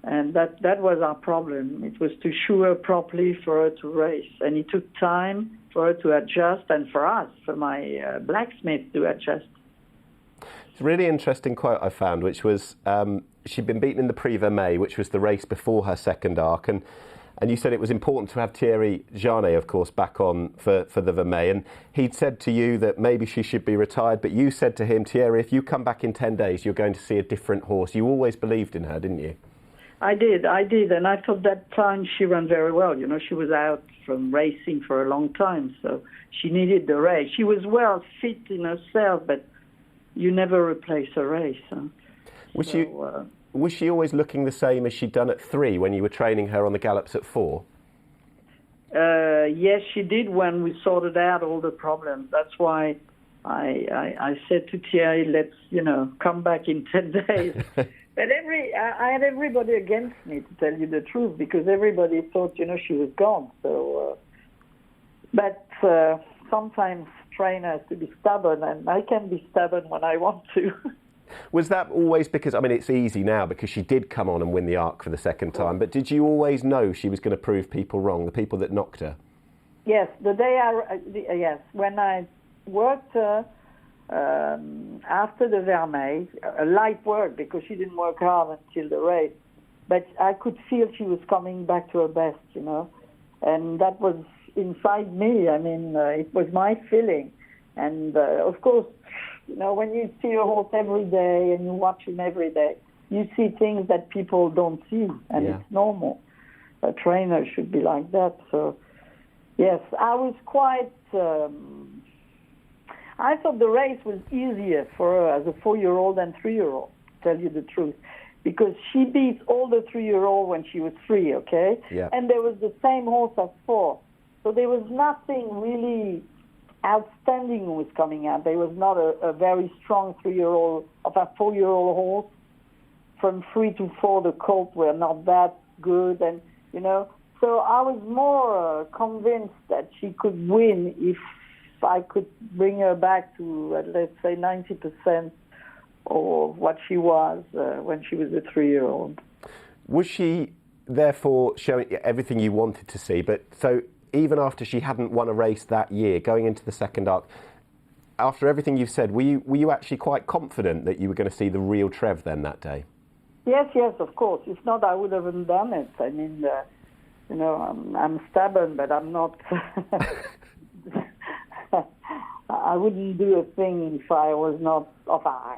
and that was our problem. It was to shoe her properly for her to race, and it took time for her to adjust, and for us, for my blacksmith to adjust. It's a really interesting quote I found, which was she'd been beaten in the Prix Vermeil, which was the race before her second arc, and you said it was important to have Thierry Jarnet, of course, back on for the Vermeil. And he'd said to you that maybe she should be retired, but you said to him, Thierry, if you come back in 10 days, you're going to see a different horse. You always believed in her, didn't you? I did. And I thought that time she ran very well. She was out from racing for a long time, so she needed the race. She was well fit in herself, but you never replace a race. Was she always looking the same as she'd done at 3 when you were training her on the gallops at 4? Yes, she did when we sorted out all the problems. That's why I said to Thierry, let's, come back in 10 days. But I had everybody against me, to tell you the truth, because everybody thought, she was gone. So, but sometimes trainers to be stubborn, and I can be stubborn when I want to. Was that always because, it's easy now because she did come on and win the Arc for the second time, but did you always know she was going to prove people wrong, the people that knocked her? Yes, when I worked her after the Vermeil, a light work because she didn't work hard until the race, but I could feel she was coming back to her best, and that was inside me. It was my feeling, and of course, when you see a horse every day and you watch him every day, you see things that people don't see, and it's normal. A trainer should be like that. So, yes, I was quite... I thought the race was easier for her as a 4-year-old than 3-year-old, to tell you the truth, because she beat all the 3-year-old when she was 3, okay? Yeah. And there was the same horse as 4. So there was nothing really outstanding was coming out. There was not a very strong 3-year-old of a 4-year-old horse. From 3 to 4, the colts were not that good, and So I was more convinced that she could win if I could bring her back to, let's say, 90% of what she was when she was a 3-year-old. Was she therefore showing everything you wanted to see? But so even after she hadn't won a race that year, going into the second arc, after everything you've said, were you actually quite confident that you were going to see the real Treve then that day? Yes, of course. If not, I would have done it. I mean, I'm stubborn, but I'm not. I wouldn't do a thing if I was not.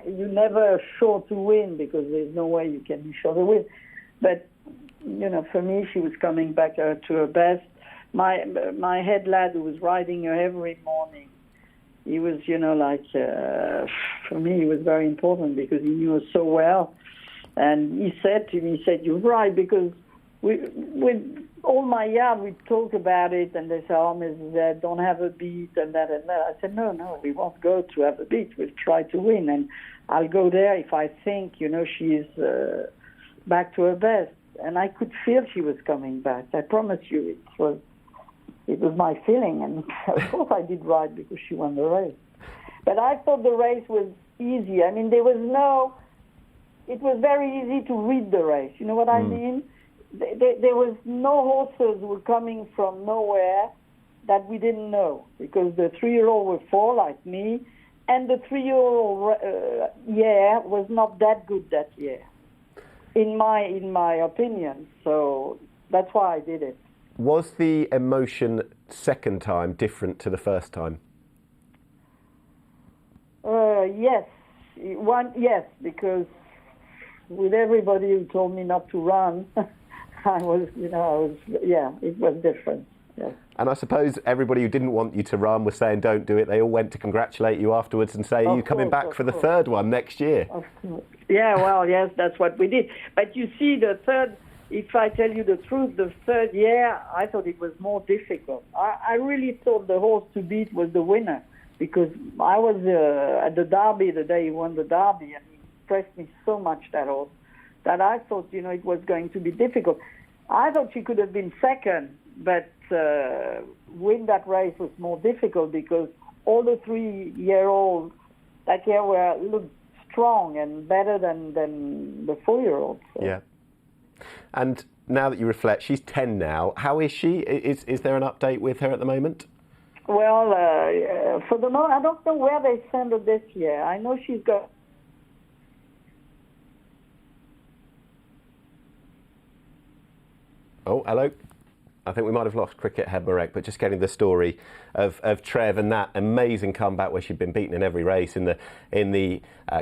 You're never sure to win because there's no way you can be sure to win. But for me, she was coming back to her best. My head lad who was riding her every morning, he was, for me, he was very important because he knew her so well. And he said to me, "You're right," because with all my yard, we talk about it, and they say, "Oh, Mrs. Z, don't have a beat," and that and that. I said, "No, we won't go to have a beat. We'll try to win, and I'll go there if I think, she is back to her best." And I could feel she was coming back. I promise you, it was my feeling, and of course I did right because she won the race. But I thought the race was easy. I mean, it was very easy to read the race. You know what I mean? There was no horses who were coming from nowhere that we didn't know, because the 3-year-old were 4 like me, and the 3-year-old was not that good that year, in my opinion. So that's why I did it. Was the emotion second time different to the first time? Yes. Yes, because with everybody who told me not to run, it was different. Yes. And I suppose everybody who didn't want you to run was saying don't do it. They all went to congratulate you afterwards and say you're coming back for the third one next year. Of course. Yeah, well, yes, that's what we did. But you see, the third, if I tell you the truth, the third year, I thought it was more difficult. I really thought the horse to beat was the winner, because I was at the Derby the day he won the Derby, and he impressed me so much, that horse, that I thought, it was going to be difficult. I thought she could have been second, but win that race was more difficult because all the 3-year-olds that year looked strong and better than the 4-year-olds. So. Yeah. And now that you reflect, she's 10 now. How is she? Is there an update with her at the moment? Well, for the moment, I don't know where they send her this year. I know she's got... Oh, hello. I think we might have lost Criquette Hebmarek, but just getting the story of Treve and that amazing comeback where she'd been beaten in every race in the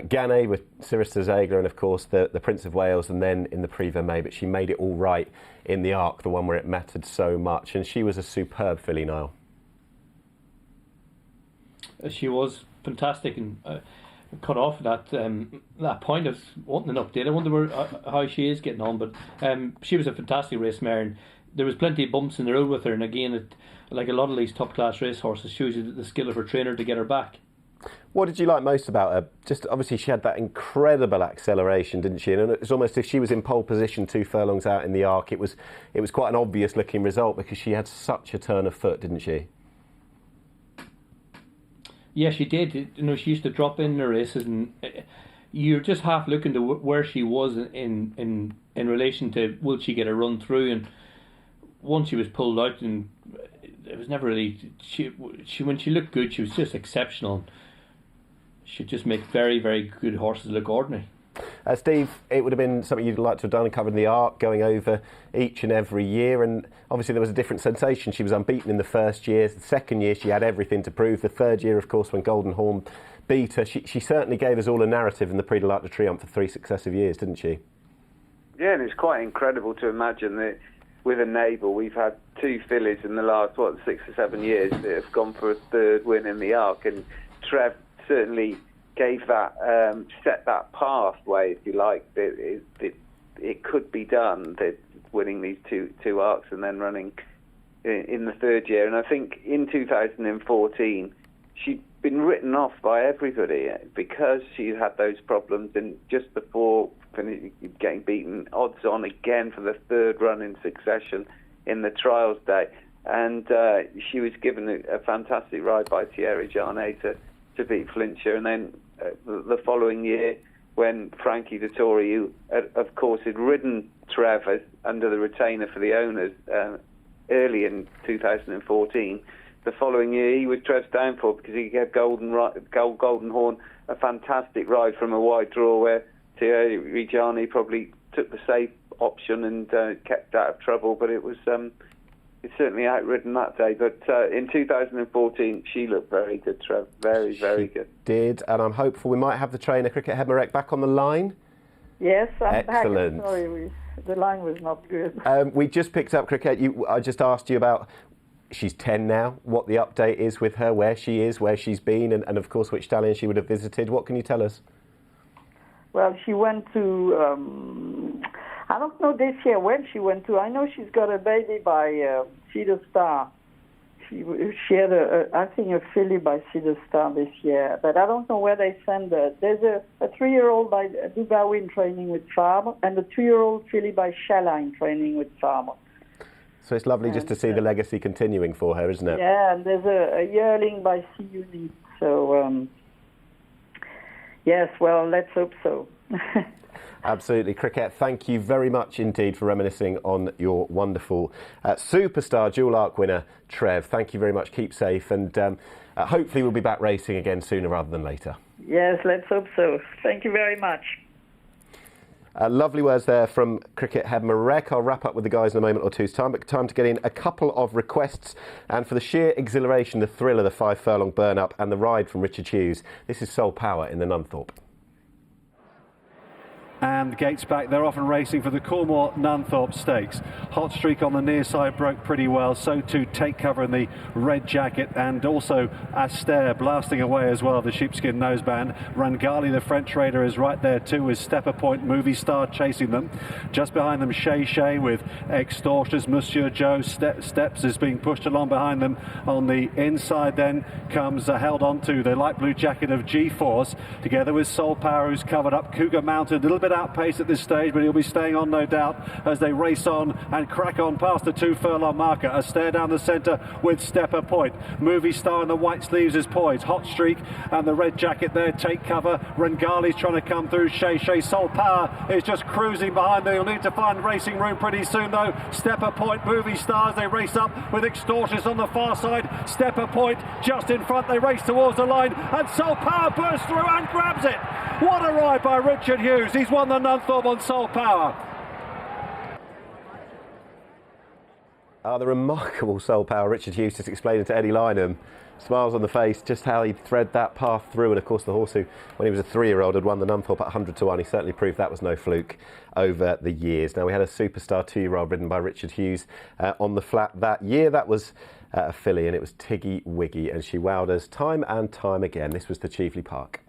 Gannet with Sirius Zegler and of course the Prince of Wales, and then in the Prix Vermeil, but she made it all right in the Arc, the one where it mattered so much, and she was a superb filly, Niall. She was fantastic, and cut off that point of wanting an update. I wonder how she is getting on, but she was a fantastic race mare, and there was plenty of bumps in the road with her, and again, like a lot of these top class racehorses, shows you the skill of her trainer to get her back. What did you like most about her? Just obviously she had that incredible acceleration, didn't she? And it's almost if she was in pole position 2 furlongs out in the Arc, it was quite an obvious looking result because she had such a turn of foot, didn't she? Yeah, she did. She used to drop in the races, and you're just half looking to where she was in relation to will she get a run through. And once she was pulled out, and it was never really. She when she looked good, she was just exceptional. She'd just make very, very good horses look ordinary. Steve, it would have been something you'd like to have done and covered in the Arc, going over each and every year, and obviously there was a different sensation. She was unbeaten in the first year. The second year she had everything to prove. The third year, of course, when Golden Horn beat her, she certainly gave us all a narrative in the Prix de l'Arc de Triomphe for 3 successive years, didn't she? Yeah, and it's quite incredible to imagine that with a neighbour we've had 2 fillies in the last 6 or 7 years that have gone for a third win in the Arc, and Treve certainly gave that, set that pathway, if you like, that it could be done, that winning these two Arcs and then running in the third year. And I think in 2014, she'd been written off by everybody because she had those problems, and just before getting beaten, odds on again for the third run in succession in the trials day. And she was given a fantastic ride by Thierry Jarnet to beat Flintshire, and then the following year, when Frankie Dettori, who of course had ridden Treve under the retainer for the owners, early in 2014. The following year, he was Treve's downfall because he gave Golden Horn a fantastic ride from a wide draw where Thierry Reggiani probably took the safe option and kept out of trouble, but it was it's certainly outridden that day. But in 2014, she looked very good, Treve. Very good. Did, and I'm hopeful we might have the trainer, Criquette Head Marek, back on the line. Yes, I'm Excellent. back. Sorry, the line was not good. We just picked up Criquette. I just asked you about, she's 10 now, what the update is with her, where she is, where she's been, and of course which stallion she would have visited. What can you tell us? Well, she went to, I don't know this year when she went to. I know she's got a baby by Cedar Star. She had, I think, a filly by Cedar Star this year, but I don't know where they send her. There's a 3-year-old by Dubawin training with Fabre, and a 2-year-old filly by Shaline training with Fabre. So it's lovely just to see the legacy continuing for her, isn't it? Yeah, and there's a yearling by C-Unit. So, yes, well, let's hope so. Absolutely. Criquette, thank you very much indeed for reminiscing on your wonderful superstar dual arc winner, Treve. Thank you very much. Keep safe, and hopefully we'll be back racing again sooner rather than later. Yes, let's hope so. Thank you very much. Lovely words there from Criquette Head Marek. I'll wrap up with the guys in a moment or two's time, but time to get in a couple of requests. And for the sheer exhilaration, the thrill of the 5 furlong burn-up and the ride from Richard Hughes, this is Soul Power in the Nunthorpe. And the gates back, they're off and racing for the Cornwall Nunthorpe Stakes. Hot Streak on the near side broke pretty well, so too Take Cover in the red jacket, and also Aspell blasting away as well, the sheepskin noseband. Rangali, the French raider, is right there too, with Stepper Point Movie Star chasing them. Just behind them, Shay with Extortioners. Monsieur Joe Steps is being pushed along behind them. On the inside then comes held on to the light blue jacket of G-Force, together with Soul Power, who's covered up. Cougar Mountain, a little bit outpace at this stage, but he'll be staying on no doubt as they race on and crack on past the 2 furlong marker. A stare down the centre with Stepper Point. Movie Star in the white sleeves is poised. Hot Streak and the red jacket there Take Cover. Rengali's trying to come through. Shay Soul Power is just cruising behind them. You'll need to find racing room pretty soon though. Stepper Point, Movie Stars, they race up with Extortioners on the far side. Stepper Point just in front, they race towards the line, and Soul Power bursts through and grabs it. What a ride by Richard Hughes. He's won the Nunthorpe on Soul Power. The remarkable Soul Power. Richard Hughes just explaining to Eddie Lynham, smiles on the face, just how he'd thread that path through. And of course the horse who, when he was a 3-year-old, had won the Nunthorpe at 100 to 1. He certainly proved that was no fluke over the years. Now we had a superstar 2-year-old ridden by Richard Hughes on the flat that year. That was a filly, and it was Tiggy Wiggy, and she wowed us time and time again. This was the Chieveley Park.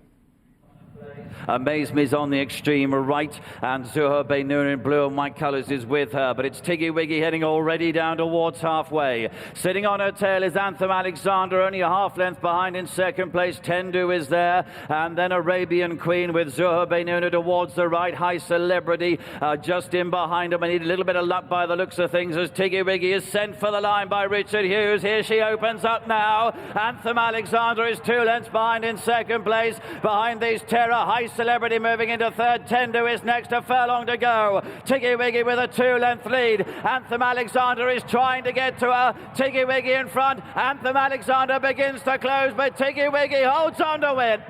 Amaze Me's on the extreme right, and Zuhur Beynour in blue and white colours is with her, but it's Tiggy Wiggy heading already down towards halfway. Sitting on her tail is Anthem Alexander, only a half length behind in second place. Tendu is there, and then Arabian Queen with Zuhur Beynour towards the right. High Celebrity just in behind him. I need a little bit of luck by the looks of things as Tiggy Wiggy is sent for the line by Richard Hughes. Here she opens up now. Anthem Alexander is 2 lengths behind in second place. Behind these Terror, High Celebrity moving into third. Tendu is next, a furlong to go. Tiggy Wiggy with a 2-length lead. Anthem Alexander is trying to get to her. Tiggy Wiggy in front. Anthem Alexander begins to close, but Tiggy Wiggy holds on to win.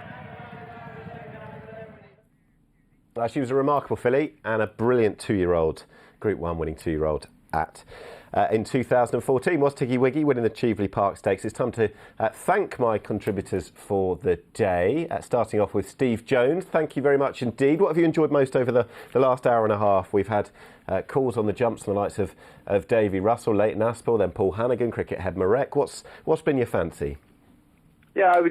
She was a remarkable filly and a brilliant 2-year-old, Group 1 winning 2-year-old at in 2014 was Tiggy Wiggy winning the Chieveley Park Stakes. It's time to thank my contributors for the day, starting off with Steve Jones. Thank you very much indeed. What have you enjoyed most over the last hour and a half? We've had calls on the jumps from the likes of Davy Russell, Leighton Aspell, then Paul Hanagan, Criquette Head Marek. What's been your fancy? Yeah, I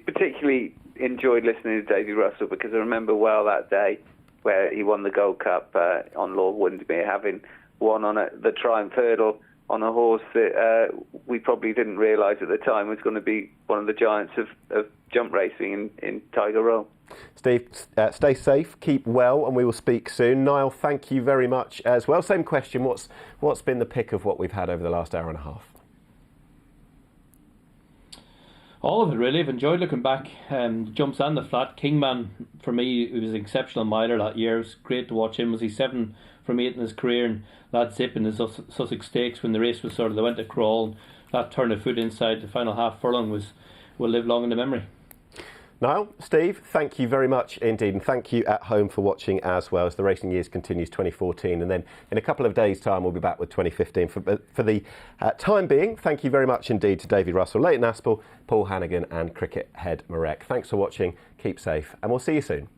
particularly enjoyed listening to Davy Russell because I remember well that day where he won the Gold Cup on Lord Windermere, having won on the Triumph Hurdle on a horse that we probably didn't realise at the time was going to be one of the giants of jump racing in Tiger Roll. Steve, stay safe, keep well, and we will speak soon. Niall, thank you very much as well. Same question, what's been the pick of what we've had over the last hour and a half? All of it, really. I've enjoyed looking back. Jumps and the flat. Kingman, for me, he was an exceptional miler that year. It was great to watch him. Was he 7 from 8 in his career? And that zip in the Sussex Stakes when the race was they went to crawl. That turn of foot inside the final half furlong will live long in the memory. Niall, Steve, thank you very much indeed, and thank you at home for watching as well as the Racing Years continues 2014, and then in a couple of days' time we'll be back with 2015. For the time being, thank you very much indeed to Davy Russell, Leighton Aspell, Paul Hanagan and Criquette head Marek. Thanks for watching, keep safe, and we'll see you soon.